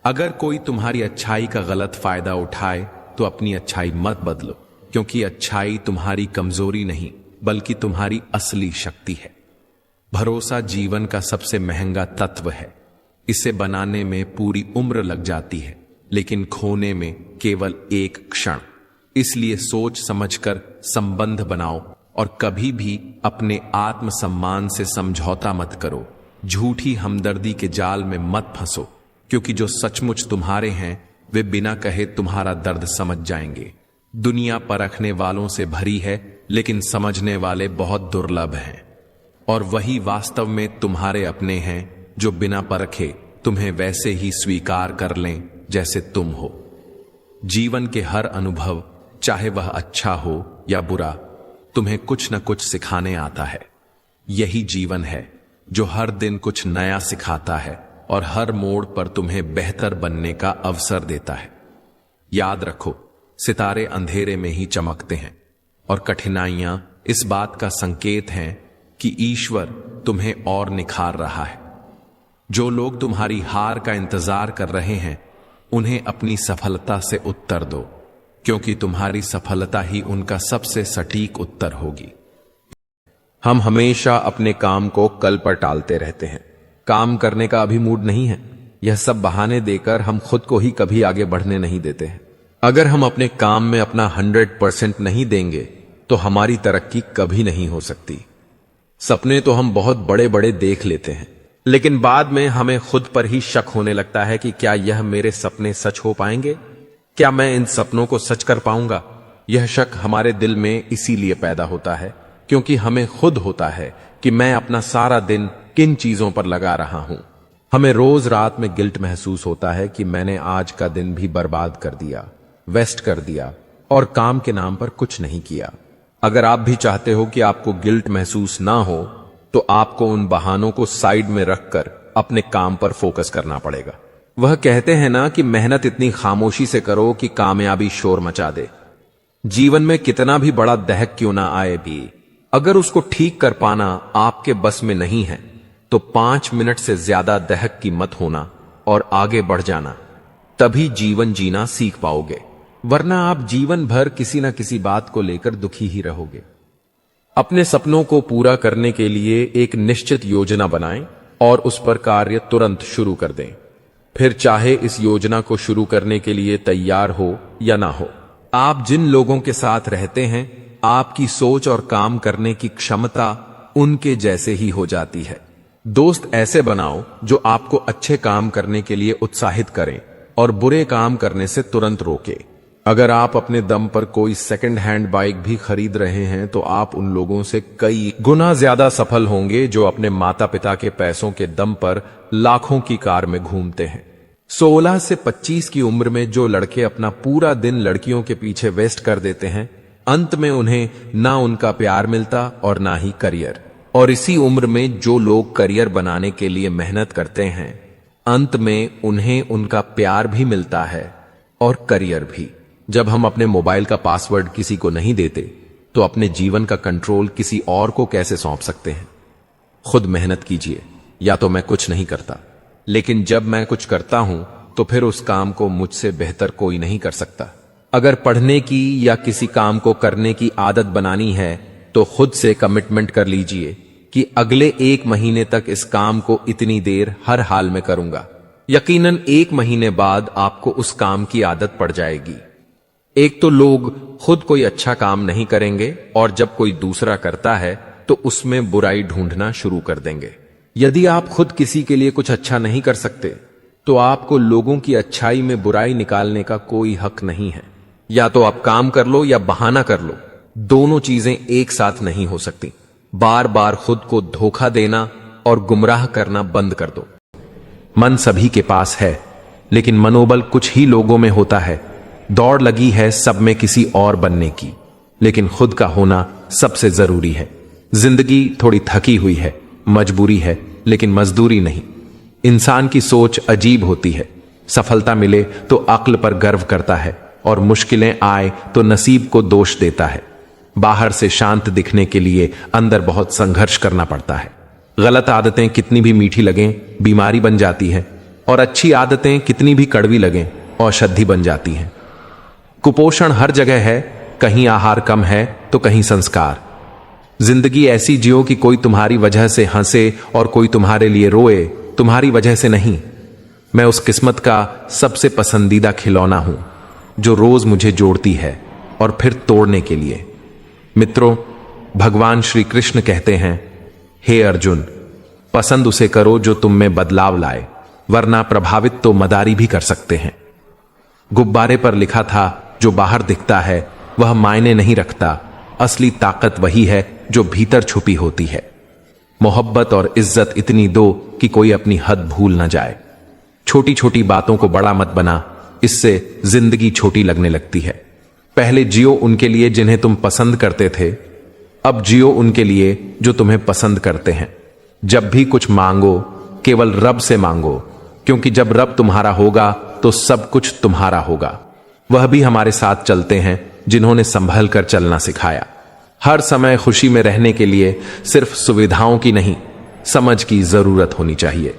अगर कोई तुम्हारी अच्छाई का गलत फायदा उठाए तो अपनी अच्छाई मत बदलो, क्योंकि अच्छाई तुम्हारी कमजोरी नहीं बल्कि तुम्हारी असली शक्ति है। भरोसा जीवन का सबसे महंगा तत्व है। इसे बनाने में पूरी उम्र लग जाती है, लेकिन खोने में केवल एक क्षण। इसलिए सोच समझकर संबंध बनाओ और कभी भी अपने आत्मसम्मान से समझौता मत करो। झूठी हमदर्दी के जाल में मत फंसो, क्योंकि जो सचमुच तुम्हारे हैं वे बिना कहे तुम्हारा दर्द समझ जाएंगे। दुनिया परखने वालों से भरी है, लेकिन समझने वाले बहुत दुर्लभ हैं। और वही वास्तव में तुम्हारे अपने हैं जो बिना परखे तुम्हें वैसे ही स्वीकार कर लें जैसे तुम हो। जीवन के हर अनुभव, चाहे वह अच्छा हो या बुरा, तुम्हें कुछ न कुछ सिखाने आता है। यही जीवन है जो हर दिन कुछ नया सिखाता है और हर मोड़ पर तुम्हें बेहतर बनने का अवसर देता है। याद रखो, सितारे अंधेरे में ही चमकते हैं और कठिनाइयां इस बात का संकेत हैं कि ईश्वर तुम्हें और निखार रहा है। जो लोग तुम्हारी हार का इंतजार कर रहे हैं, उन्हें अपनी सफलता से उत्तर दो, क्योंकि तुम्हारी सफलता ही उनका सबसे सटीक उत्तर होगी। हम हमेशा अपने काम को कल पर टालते रहते हैं। काम करने का अभी मूड नहीं है, यह सब बहाने देकर हम खुद को ही कभी आगे बढ़ने नहीं देते हैं। अगर हम अपने काम में अपना 100% नहीं देंगे तो हमारी तरक्की कभी नहीं हो सकती। सपने तो हम बहुत बड़े बड़े देख लेते हैं, लेकिन बाद में हमें खुद पर ही शक होने लगता है कि क्या यह मेरे सपने सच हो पाएंगे? क्या मैं इन सपनों को सच कर पाऊंगा? यह शक हमारे दिल में इसीलिए पैदा होता है क्योंकि हमें खुद होता है कि मैं अपना सारा दिन किन चीजों पर लगा रहा हूं। हमें रोज रात में गिल्ट महसूस होता है कि मैंने आज का दिन भी बर्बाद कर दिया, वेस्ट कर दिया और काम के नाम पर कुछ नहीं किया। अगर आप भी चाहते हो कि आपको गिल्ट महसूस ना हो, तो आपको उन बहानों को साइड में रखकर अपने काम पर फोकस करना पड़ेगा। वह कहते हैं ना कि मेहनत इतनी खामोशी से करो कि कामयाबी शोर मचा दे। जीवन में कितना भी बड़ा दहक क्यों ना आए भी, अगर उसको ठीक कर पाना आपके बस में नहीं है, तो 5 मिनट से ज्यादा दहक की मत होना और आगे बढ़ जाना। तभी जीवन जीना सीख पाओगे, वरना आप जीवन भर किसी न किसी बात को लेकर दुखी ही रहोगे। अपने सपनों को पूरा करने के लिए एक निश्चित योजना बनाएं और उस पर कार्य तुरंत शुरू कर दें। फिर चाहे इस योजना को शुरू करने के लिए तैयार हो या ना हो, आप जिन लोगों के साथ रहते हैं, आपकी सोच और काम करने की क्षमता उनके जैसे ही हो जाती है। दोस्त ऐसे बनाओ जो आपको अच्छे काम करने के लिए उत्साहित करें और बुरे काम करने से तुरंत रोके। अगर आप अपने दम पर कोई सेकंड हैंड बाइक भी खरीद रहे हैं, तो आप उन लोगों से कई गुना ज्यादा सफल होंगे जो अपने माता पिता के पैसों के दम पर लाखों की कार में घूमते हैं। 16 से 25 की उम्र में जो लड़के अपना पूरा दिन लड़कियों के पीछे वेस्ट कर देते हैं, अंत में उन्हें ना उनका प्यार मिलता और ना ही करियर। और इसी उम्र में जो लोग करियर बनाने के लिए मेहनत करते हैं, अंत में उन्हें उनका प्यार भी मिलता है और करियर भी। जब हम अपने मोबाइल का पासवर्ड किसी को नहीं देते, तो अपने जीवन का कंट्रोल किसी और को कैसे सौंप सकते हैं? खुद मेहनत कीजिए। या तो मैं कुछ नहीं करता, लेकिन जब मैं कुछ करता हूं तो फिर उस काम को मुझसे बेहतर कोई नहीं कर सकता। अगर पढ़ने की या किसी काम को करने की आदत बनानी है, तो खुद से कमिटमेंट कर लीजिए कि अगले 1 महीने तक इस काम को इतनी देर हर हाल में करूंगा। यकीनन 1 महीने बाद आपको उस काम की आदत पड़ जाएगी। एक तो लोग खुद कोई अच्छा काम नहीं करेंगे और जब कोई दूसरा करता है तो उसमें बुराई ढूंढना शुरू कर देंगे। यदि आप खुद किसी के लिए कुछ अच्छा नहीं कर सकते, तो आपको लोगों की अच्छाई में बुराई निकालने का कोई हक नहीं है। या तो आप काम कर लो या बहाना कर लो, दोनों चीजें एक साथ नहीं हो सकती। बार बार खुद को धोखा देना और गुमराह करना बंद कर दो। मन सभी के पास है, लेकिन मनोबल कुछ ही लोगों में होता है। दौड़ लगी है सब में किसी और बनने की, लेकिन खुद का होना सबसे जरूरी है। जिंदगी थोड़ी थकी हुई है, मजबूरी है, लेकिन मजदूरी नहीं। इंसान की सोच अजीब होती है। सफलता मिले तो अक्ल पर गर्व करता है, और मुश्किलें आए तो नसीब को दोष देता है। बाहर से शांत दिखने के लिए अंदर बहुत संघर्ष करना पड़ता है। गलत आदतें कितनी भी मीठी लगें, बीमारी बन जाती है, और अच्छी आदतें कितनी भी कड़वी लगें, औषधि बन जाती हैं। कुपोषण हर जगह है, कहीं आहार कम है तो कहीं संस्कार। जिंदगी ऐसी जियो कि कोई तुम्हारी वजह से हंसे और कोई तुम्हारे लिए रोए, तुम्हारी वजह से नहीं। मैं उस किस्मत का सबसे पसंदीदा खिलौना हूं, जो रोज मुझे जोड़ती है और फिर तोड़ने के लिए। मित्रों, भगवान श्री कृष्ण कहते हैं, हे अर्जुन, पसंद उसे करो जो तुम में बदलाव लाए, वरना प्रभावित तो मदारी भी कर सकते हैं। गुब्बारे पर लिखा था, जो बाहर दिखता है वह मायने नहीं रखता, असली ताकत वही है जो भीतर छुपी होती है। मोहब्बत और इज्जत इतनी दो कि कोई अपनी हद भूल न जाए। छोटी छोटी बातों को बड़ा मत बना, इससे जिंदगी छोटी लगने लगती है। पहले जियो उनके लिए जिन्हें तुम पसंद करते थे, अब जियो उनके लिए जो तुम्हें पसंद करते हैं। जब भी कुछ मांगो केवल रब से मांगो, क्योंकि जब रब तुम्हारा होगा तो सब कुछ तुम्हारा होगा। वह भी हमारे साथ चलते हैं जिन्होंने संभल कर चलना सिखाया। हर समय खुशी में रहने के लिए सिर्फ सुविधाओं की नहीं, समझ की जरूरत होनी चाहिए।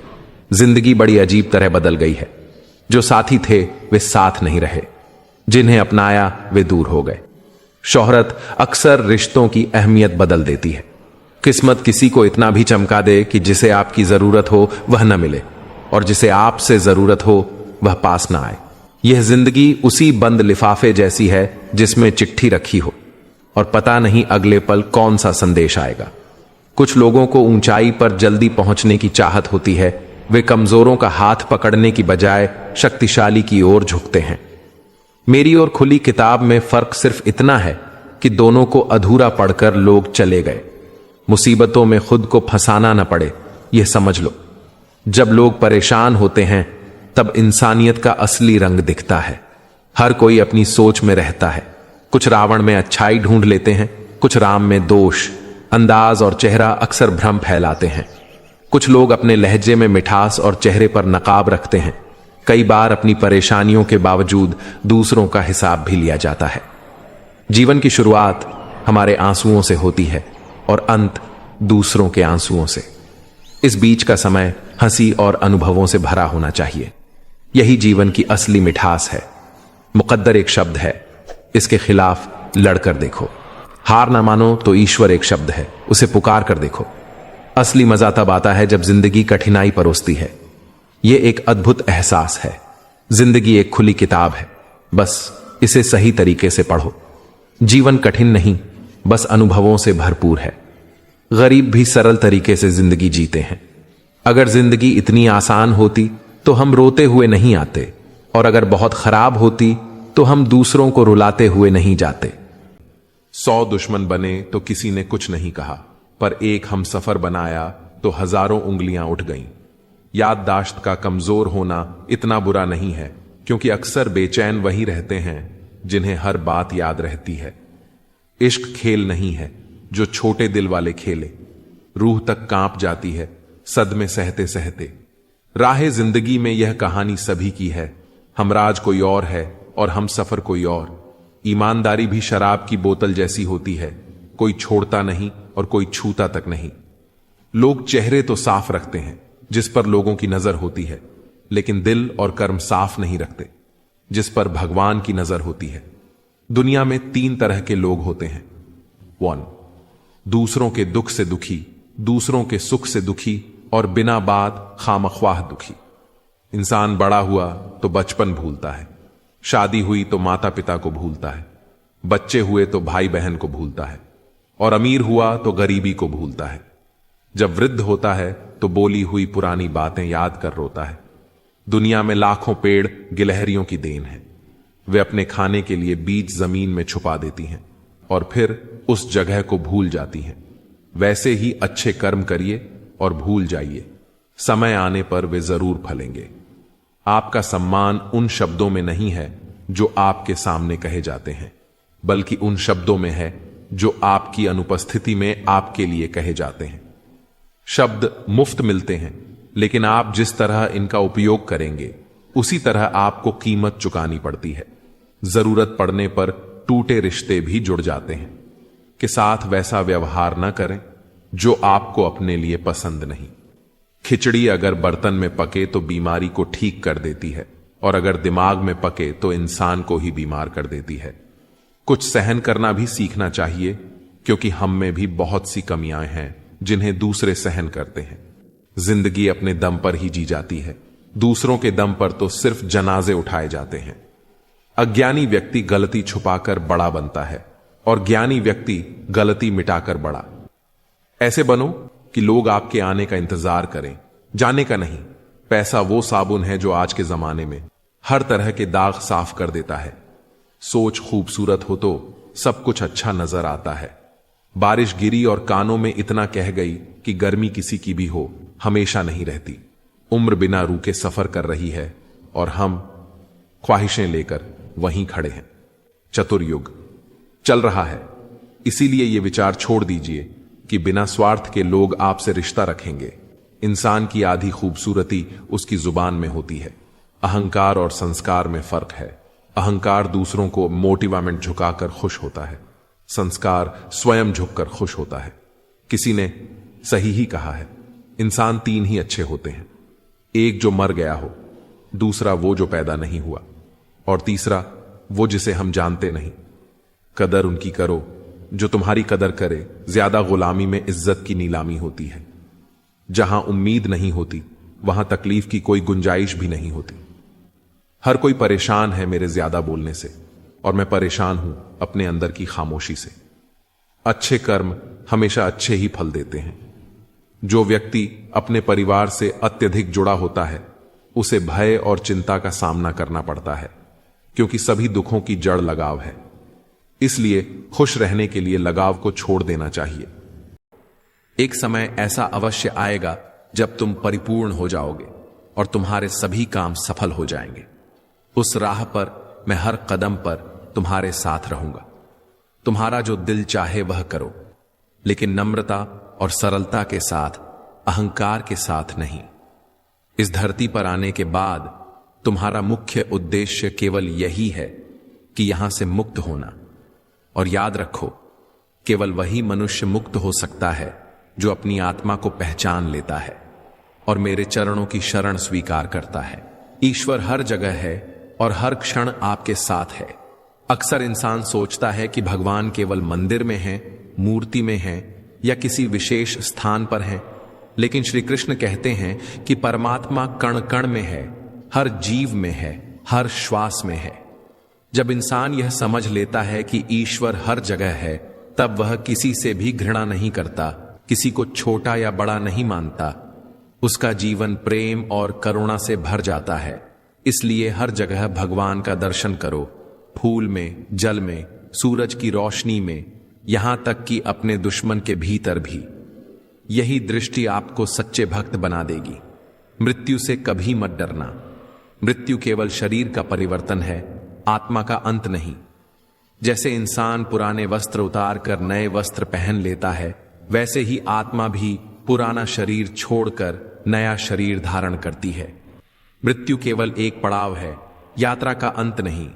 जिंदगी बड़ी अजीब तरह बदल गई है। जो साथी थे वे साथ नहीं रहे, जिन्हें अपनाया वे दूर हो गए। शोहरत अक्सर रिश्तों की अहमियत बदल देती है। किस्मत किसी को इतना भी चमका दे कि जिसे आपकी जरूरत हो वह न मिले, और जिसे आपसे जरूरत हो वह पास ना आए। यह जिंदगी उसी बंद लिफाफे जैसी है जिसमें चिट्ठी रखी हो, और पता नहीं अगले पल कौन सा संदेश आएगा। कुछ लोगों को ऊंचाई पर जल्दी पहुंचने की चाहत होती है। वे कमजोरों का हाथ पकड़ने की बजाय शक्तिशाली की ओर झुकते हैं। मेरी और खुली किताब में फर्क सिर्फ इतना है कि दोनों को अधूरा पढ़कर लोग चले गए। मुसीबतों में खुद को फंसाना न पड़े, यह समझ लो। जब लोग परेशान होते हैं तब इंसानियत का असली रंग दिखता है। हर कोई अपनी सोच में रहता है। कुछ रावण में अच्छाई ढूंढ लेते हैं, कुछ राम में दोष। अंदाज और चेहरा अक्सर भ्रम फैलाते हैं। कुछ लोग अपने लहजे में मिठास और चेहरे पर नकाब रखते हैं। कई बार अपनी परेशानियों के बावजूद दूसरों का हिसाब भी लिया जाता है। जीवन की शुरुआत हमारे आंसुओं से होती है और अंत दूसरों के आंसुओं से। इस बीच का समय हंसी और अनुभवों से भरा होना चाहिए। यही जीवन की असली मिठास है। मुकद्दर एक शब्द है, इसके खिलाफ लड़कर देखो। हार ना मानो तो ईश्वर एक शब्द है, उसे पुकार कर देखो। असली मजा तब आता है जब जिंदगी कठिनाई परोसती है। यह एक अद्भुत एहसास है। जिंदगी एक खुली किताब है, बस इसे सही तरीके से पढ़ो। जीवन कठिन नहीं, बस अनुभवों से भरपूर है। गरीब भी सरल तरीके से जिंदगी जीते हैं। अगर जिंदगी इतनी आसान होती तो हम रोते हुए नहीं आते, और अगर बहुत खराब होती तो हम दूसरों को रुलाते हुए नहीं जाते। 100 दुश्मन बने तो किसी ने कुछ नहीं कहा, पर एक हम सफर बनाया तो हजारों उंगलियां उठ गईं। याददाश्त का कमजोर होना इतना बुरा नहीं है, क्योंकि अक्सर बेचैन वही रहते हैं जिन्हें हर बात याद रहती है। इश्क खेल नहीं है जो छोटे दिल वाले खेले। रूह तक कांप जाती है सदमे सहते सहते। राहे जिंदगी में यह कहानी सभी की है। हमराज कोई और है और हम सफर कोई और। ईमानदारी भी शराब की बोतल जैसी होती है, कोई छोड़ता नहीं और कोई छूता तक नहीं। लोग चेहरे तो साफ रखते हैं जिस पर लोगों की नजर होती है, लेकिन दिल और कर्म साफ नहीं रखते जिस पर भगवान की नजर होती है। दुनिया में 3 तरह के लोग होते हैं। 1, दूसरों के दुख से दुखी, दूसरों के सुख से दुखी और बिना बात खामख्वाह दुखी। इंसान बड़ा हुआ तो बचपन भूलता है, शादी हुई तो माता पिता को भूलता है, बच्चे हुए तो भाई बहन को भूलता है, और अमीर हुआ तो गरीबी को भूलता है। जब वृद्ध होता है तो बोली हुई पुरानी बातें याद कर रोता है। दुनिया में लाखों पेड़ गिलहरियों की देन है। वे अपने खाने के लिए बीज जमीन में छुपा देती हैं और फिर उस जगह को भूल जाती हैं। वैसे ही अच्छे कर्म करिए और भूल जाइए, समय आने पर वे जरूर फलेंगे। आपका सम्मान उन शब्दों में नहीं है जो आपके सामने कहे जाते हैं, बल्कि उन शब्दों में है जो आपकी अनुपस्थिति में आपके लिए कहे जाते हैं। शब्द मुफ्त मिलते हैं, लेकिन आप जिस तरह इनका उपयोग करेंगे उसी तरह आपको कीमत चुकानी पड़ती है। जरूरत पड़ने पर टूटे रिश्ते भी जुड़ जाते हैं कि साथ वैसा व्यवहार न करें जो आपको अपने लिए पसंद नहीं। खिचड़ी अगर बर्तन में पके तो बीमारी को ठीक कर देती है, और अगर दिमाग में पके तो इंसान को ही बीमार कर देती है। कुछ सहन करना भी सीखना चाहिए, क्योंकि हम में भी बहुत सी कमियां हैं जिन्हें दूसरे सहन करते हैं। जिंदगी अपने दम पर ही जी जाती है, दूसरों के दम पर तो सिर्फ जनाजे उठाए जाते हैं। अज्ञानी व्यक्ति गलती छुपाकर बड़ा बनता है और ज्ञानी व्यक्ति गलती मिटाकर बड़ा। ऐसे बनो कि लोग आपके आने का इंतजार करें, जाने का नहीं। पैसा वो साबुन है जो आज के जमाने में हर तरह के दाग साफ कर देता है। सोच खूबसूरत हो तो सब कुछ अच्छा नजर आता है। बारिश गिरी और कानों में इतना कह गई कि गर्मी किसी की भी हो, हमेशा नहीं रहती। उम्र बिना रुके सफर कर रही है और हम ख्वाहिशें लेकर वहीं खड़े हैं। चतुर्युग चल रहा है, इसीलिए यह विचार छोड़ दीजिए कि बिना स्वार्थ के लोग आपसे रिश्ता रखेंगे। इंसान की आधी खूबसूरती उसकी जुबान में होती है। अहंकार और संस्कार में फर्क है। अहंकार दूसरों को मोटिवेमेंट झुकाकर खुश होता है, संस्कार स्वयं झुककर खुश होता है। किसी ने सही ही कहा है, इंसान तीन ही अच्छे होते हैं, एक जो मर गया हो, दूसरा वो जो पैदा नहीं हुआ, और तीसरा वो जिसे हम जानते नहीं। कदर उनकी करो जो तुम्हारी कदर करे। ज्यादा गुलामी में इज्जत की नीलामी होती है। जहां उम्मीद नहीं होती वहां तकलीफ की कोई गुंजाइश भी नहीं होती। हर कोई परेशान है मेरे ज्यादा बोलने से, और मैं परेशान हूं अपने अंदर की खामोशी से। अच्छे कर्म हमेशा अच्छे ही फल देते हैं। जो व्यक्ति अपने परिवार से अत्यधिक जुड़ा होता है उसे भय और चिंता का सामना करना पड़ता है, क्योंकि सभी दुखों की जड़ लगाव है। इसलिए खुश रहने के लिए लगाव को छोड़ देना चाहिए। एक समय ऐसा अवश्य आएगा जब तुम परिपूर्ण हो जाओगे और तुम्हारे सभी काम सफल हो जाएंगे। उस राह पर मैं हर कदम पर तुम्हारे साथ रहूंगा। तुम्हारा जो दिल चाहे वह करो, लेकिन नम्रता और सरलता के साथ, अहंकार के साथ नहीं। इस धरती पर आने के बाद तुम्हारा मुख्य उद्देश्य केवल यही है कि यहां से मुक्त होना। और याद रखो, केवल वही मनुष्य मुक्त हो सकता है जो अपनी आत्मा को पहचान लेता है और मेरे चरणों की शरण स्वीकार करता है। ईश्वर हर जगह है और हर क्षण आपके साथ है। अक्सर इंसान सोचता है कि भगवान केवल मंदिर में है, मूर्ति में है या किसी विशेष स्थान पर है, लेकिन श्री कृष्ण कहते हैं कि परमात्मा कण कण में है, हर जीव में है, हर श्वास में है। जब इंसान यह समझ लेता है कि ईश्वर हर जगह है, तब वह किसी से भी घृणा नहीं करता, किसी को छोटा या बड़ा नहीं मानता। उसका जीवन प्रेम और करुणा से भर जाता है। इसलिए हर जगह भगवान का दर्शन करो, फूल में, जल में, सूरज की रोशनी में, यहां तक कि अपने दुश्मन के भीतर भी। यही दृष्टि आपको सच्चे भक्त बना देगी। मृत्यु से कभी मत डरना। मृत्यु केवल शरीर का परिवर्तन है, आत्मा का अंत नहीं। जैसे इंसान पुराने वस्त्र उतार कर नए वस्त्र पहन लेता है, वैसे ही आत्मा भी पुराना शरीर छोड़कर नया शरीर धारण करती है। मृत्यु केवल एक पड़ाव है, यात्रा का अंत नहीं।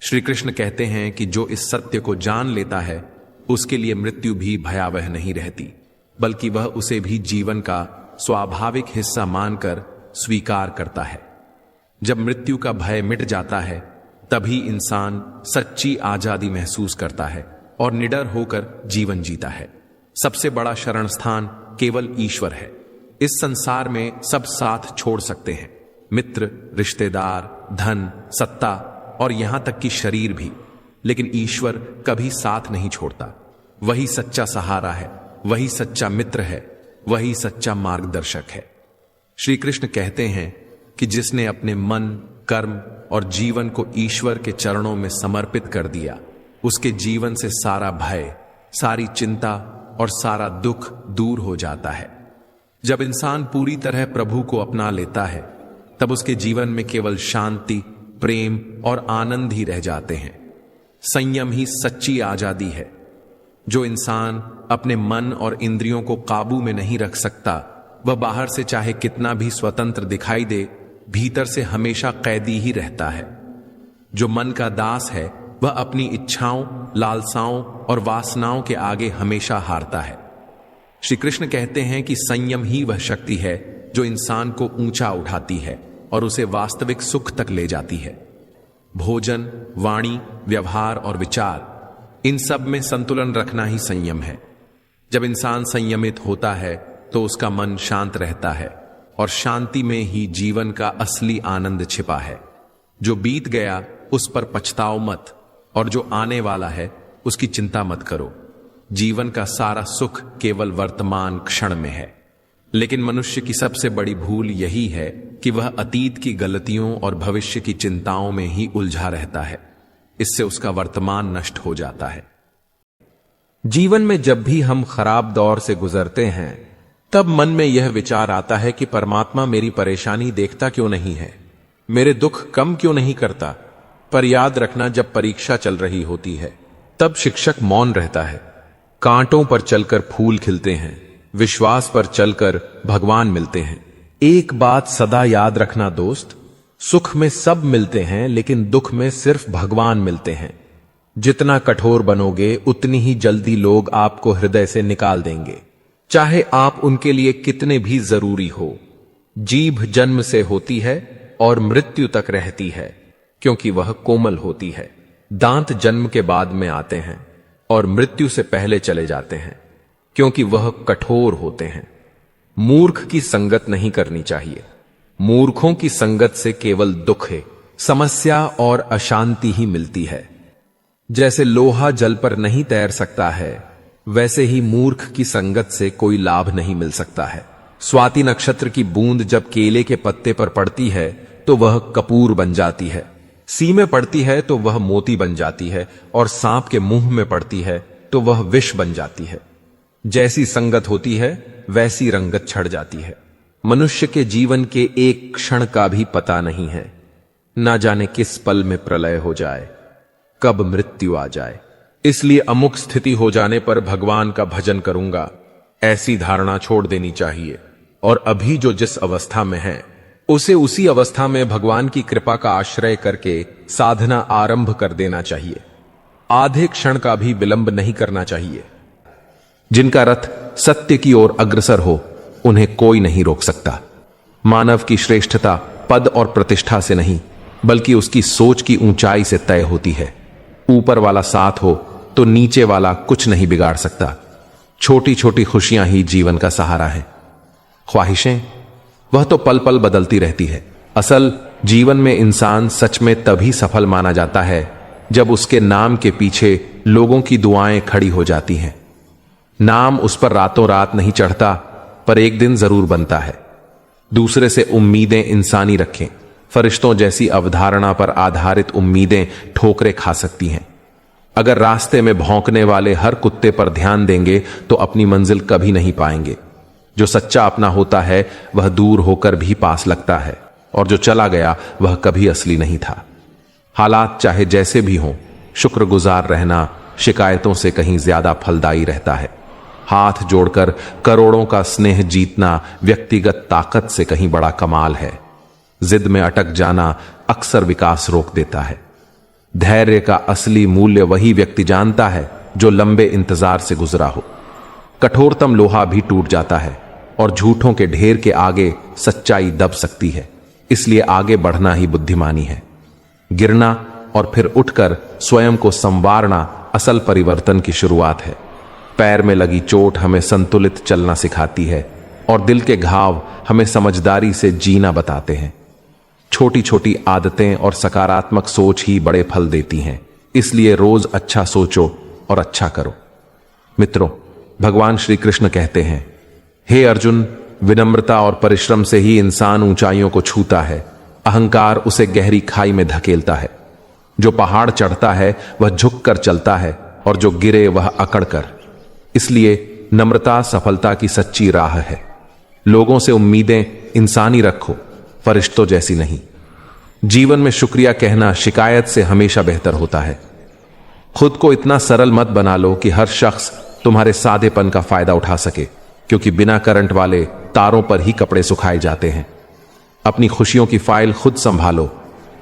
श्री कृष्ण कहते हैं कि जो इस सत्य को जान लेता है उसके लिए मृत्यु भी भयावह नहीं रहती, बल्कि वह उसे भी जीवन का स्वाभाविक हिस्सा मानकर स्वीकार करता है। जब मृत्यु का भय मिट जाता है तभी इंसान सच्ची आजादी महसूस करता है और निडर होकर जीवन जीता है। सबसे बड़ा शरण स्थान केवल ईश्वर है। इस संसार में सब साथ छोड़ सकते हैं, मित्र, रिश्तेदार, धन, सत्ता और यहां तक कि शरीर भी, लेकिन ईश्वर कभी साथ नहीं छोड़ता। वही सच्चा सहारा है, वही सच्चा मित्र है, वही सच्चा मार्गदर्शक है। श्री कृष्ण कहते हैं कि जिसने अपने मन, कर्म और जीवन को ईश्वर के चरणों में समर्पित कर दिया, उसके जीवन से सारा भय, सारी चिंता और सारा दुख दूर हो जाता है। जब इंसान पूरी तरह प्रभु को अपना लेता है, तब उसके जीवन में केवल शांति, प्रेम और आनंद ही रह जाते हैं। संयम ही सच्ची आजादी है। जो इंसान अपने मन और इंद्रियों को काबू में नहीं रख सकता, वह बाहर से चाहे कितना भी स्वतंत्र दिखाई दे, भीतर से हमेशा कैदी ही रहता है। जो मन का दास है, वह अपनी इच्छाओं, लालसाओं और वासनाओं के आगे हमेशा हारता है। श्री कृष्ण कहते हैं कि संयम ही वह शक्ति है जो इंसान को ऊंचा उठाती है और उसे वास्तविक सुख तक ले जाती है। भोजन, वाणी, व्यवहार और विचार, इन सब में संतुलन रखना ही संयम है। जब इंसान संयमित होता है तो उसका मन शांत रहता है और शांति में ही जीवन का असली आनंद छिपा है। जो बीत गया उस पर पछताओ मत, और जो आने वाला है उसकी चिंता मत करो। जीवन का सारा सुख केवल वर्तमान क्षण में है। लेकिन मनुष्य की सबसे बड़ी भूल यही है कि वह अतीत की गलतियों और भविष्य की चिंताओं में ही उलझा रहता है। इससे उसका वर्तमान नष्ट हो जाता है। जीवन में जब भी हम खराब दौर से गुजरते हैं, तब मन में यह विचार आता है कि परमात्मा मेरी परेशानी देखता क्यों नहीं है, मेरे दुख कम क्यों नहीं करता। पर याद रखना, जब परीक्षा चल रही होती है तब शिक्षक मौन रहता है। कांटों पर चलकर फूल खिलते हैं, विश्वास पर चलकर भगवान मिलते हैं। एक बात सदा याद रखना दोस्त, सुख में सब मिलते हैं लेकिन दुख में सिर्फ भगवान मिलते हैं। जितना कठोर बनोगे उतनी ही जल्दी लोग आपको हृदय से निकाल देंगे, चाहे आप उनके लिए कितने भी जरूरी हो। जीभ जन्म से होती है और मृत्यु तक रहती है, क्योंकि वह कोमल होती है। दांत जन्म के बाद में आते हैं और मृत्यु से पहले चले जाते हैं, क्योंकि वह कठोर होते हैं। मूर्ख की संगत नहीं करनी चाहिए। मूर्खों की संगत से केवल दुख है, समस्या और अशांति ही मिलती है। जैसे लोहा जल पर नहीं तैर सकता है, वैसे ही मूर्ख की संगत से कोई लाभ नहीं मिल सकता है। स्वाति नक्षत्र की बूंद जब केले के पत्ते पर पड़ती है तो वह कपूर बन जाती है, सी में पड़ती है तो वह मोती बन जाती है, और सांप के मुंह में पड़ती है तो वह विष बन जाती है। जैसी संगत होती है वैसी रंगत छड़ जाती है। मनुष्य के जीवन के एक क्षण का भी पता नहीं है। ना जाने किस पल में प्रलय हो जाए, कब मृत्यु आ जाए। इसलिए अमुक स्थिति हो जाने पर भगवान का भजन करूंगा, ऐसी धारणा छोड़ देनी चाहिए, और अभी जो जिस अवस्था में है उसे उसी अवस्था में भगवान की कृपा का आश्रय करके साधना आरंभ कर देना चाहिए। आधे क्षण का भी विलंब नहीं करना चाहिए। जिनका रथ सत्य की ओर अग्रसर हो, उन्हें कोई नहीं रोक सकता। मानव की श्रेष्ठता पद और प्रतिष्ठा से नहीं, बल्कि उसकी सोच की ऊंचाई से तय होती है। ऊपर वाला साथ हो तो नीचे वाला कुछ नहीं बिगाड़ सकता। छोटी छोटी खुशियां ही जीवन का सहारा है। ख्वाहिशें, वह तो पल पल बदलती रहती है। असल जीवन में इंसान सच में तभी सफल माना जाता है जब उसके नाम के पीछे लोगों की दुआएं खड़ी हो जाती हैं। नाम उस पर रातों रात नहीं चढ़ता, पर एक दिन जरूर बनता है। दूसरे से उम्मीदें इंसानी रखें। फरिश्तों जैसी अवधारणा पर आधारित उम्मीदें ठोकरें खा सकती हैं। अगर रास्ते में भौंकने वाले हर कुत्ते पर ध्यान देंगे तो अपनी मंजिल कभी नहीं पाएंगे। जो सच्चा अपना होता है वह दूर होकर भी पास लगता है, और जो चला गया वह कभी असली नहीं था। हालात चाहे जैसे भी हों, शुक्रगुजार रहना शिकायतों से कहीं ज्यादा फलदायी रहता है। हाथ जोड़कर करोड़ों का स्नेह जीतना व्यक्तिगत ताकत से कहीं बड़ा कमाल है। जिद में अटक जाना अक्सर विकास रोक देता है। धैर्य का असली मूल्य वही व्यक्ति जानता है जो लंबे इंतजार से गुजरा हो। कठोरतम लोहा भी टूट जाता है, और झूठों के ढेर के आगे सच्चाई दब सकती है। इसलिए आगे बढ़ना ही बुद्धिमानी है। गिरना और फिर उठकर स्वयं को संवारना असल परिवर्तन की शुरुआत है। पैर में लगी चोट हमें संतुलित चलना सिखाती है, और दिल के घाव हमें समझदारी से जीना बताते हैं। छोटी छोटी आदतें और सकारात्मक सोच ही बड़े फल देती हैं। इसलिए रोज अच्छा सोचो और अच्छा करो। मित्रों, भगवान श्री कृष्ण कहते हैं, हे अर्जुन, विनम्रता और परिश्रम से ही इंसान ऊंचाइयों को छूता है। अहंकार उसे गहरी खाई में धकेलता है। जो पहाड़ चढ़ता है वह झुककर चलता है और जो गिरे वह अकड़कर। इसलिए नम्रता सफलता की सच्ची राह है। लोगों से उम्मीदें इंसानी रखो, फरिश्तों जैसी नहीं। जीवन में शुक्रिया कहना शिकायत से हमेशा बेहतर होता है। खुद को इतना सरल मत बना लो कि हर शख्स तुम्हारे सादेपन का फायदा उठा सके, क्योंकि बिना करंट वाले तारों पर ही कपड़े सुखाए जाते हैं। अपनी खुशियों की फाइल खुद संभालो।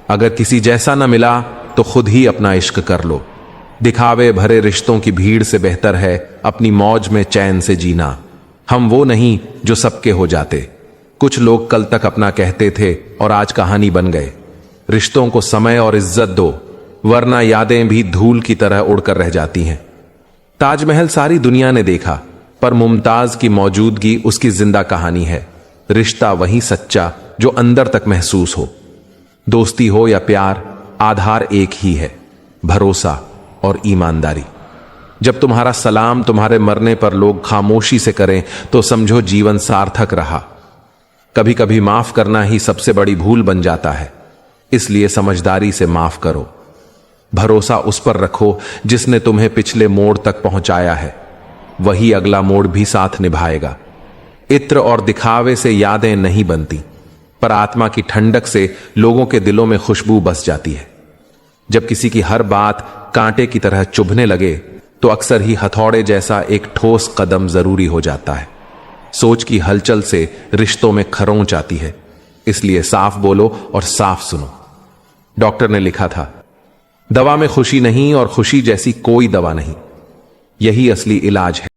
अगर किसी जैसा न मिला तो खुद ही अपना इश्क कर लो। दिखावे भरे रिश्तों की भीड़ से बेहतर है अपनी मौज में चैन से जीना। हम वो नहीं जो सबके हो जाते। कुछ लोग कल तक अपना कहते थे और आज कहानी बन गए। रिश्तों को समय और इज्जत दो, वरना यादें भी धूल की तरह उड़कर रह जाती हैं। ताजमहल सारी दुनिया ने देखा, पर मुमताज की मौजूदगी उसकी जिंदा कहानी है। रिश्ता वही सच्चा जो अंदर तक महसूस हो। दोस्ती हो या प्यार, आधार एक ही है, भरोसा और ईमानदारी। जब तुम्हारा सलाम तुम्हारे मरने पर लोग खामोशी से करें तो समझो जीवन सार्थक रहा। कभी कभी माफ करना ही सबसे बड़ी भूल बन जाता है, इसलिए समझदारी से माफ करो। भरोसा उस पर रखो जिसने तुम्हें पिछले मोड़ तक पहुंचाया है, वही अगला मोड़ भी साथ निभाएगा। इत्र और दिखावे से यादें नहीं बनती, पर आत्मा की ठंडक से लोगों के दिलों में खुशबू बस जाती है। जब किसी की हर बात कांटे की तरह चुभने लगे तो अक्सर ही हथौड़े जैसा एक ठोस कदम जरूरी हो जाता है। सोच की हलचल से रिश्तों में खरोंच आती है, इसलिए साफ बोलो और साफ सुनो। डॉक्टर ने लिखा था, दवा में खुशी नहीं और खुशी जैसी कोई दवा नहीं। यही असली इलाज है।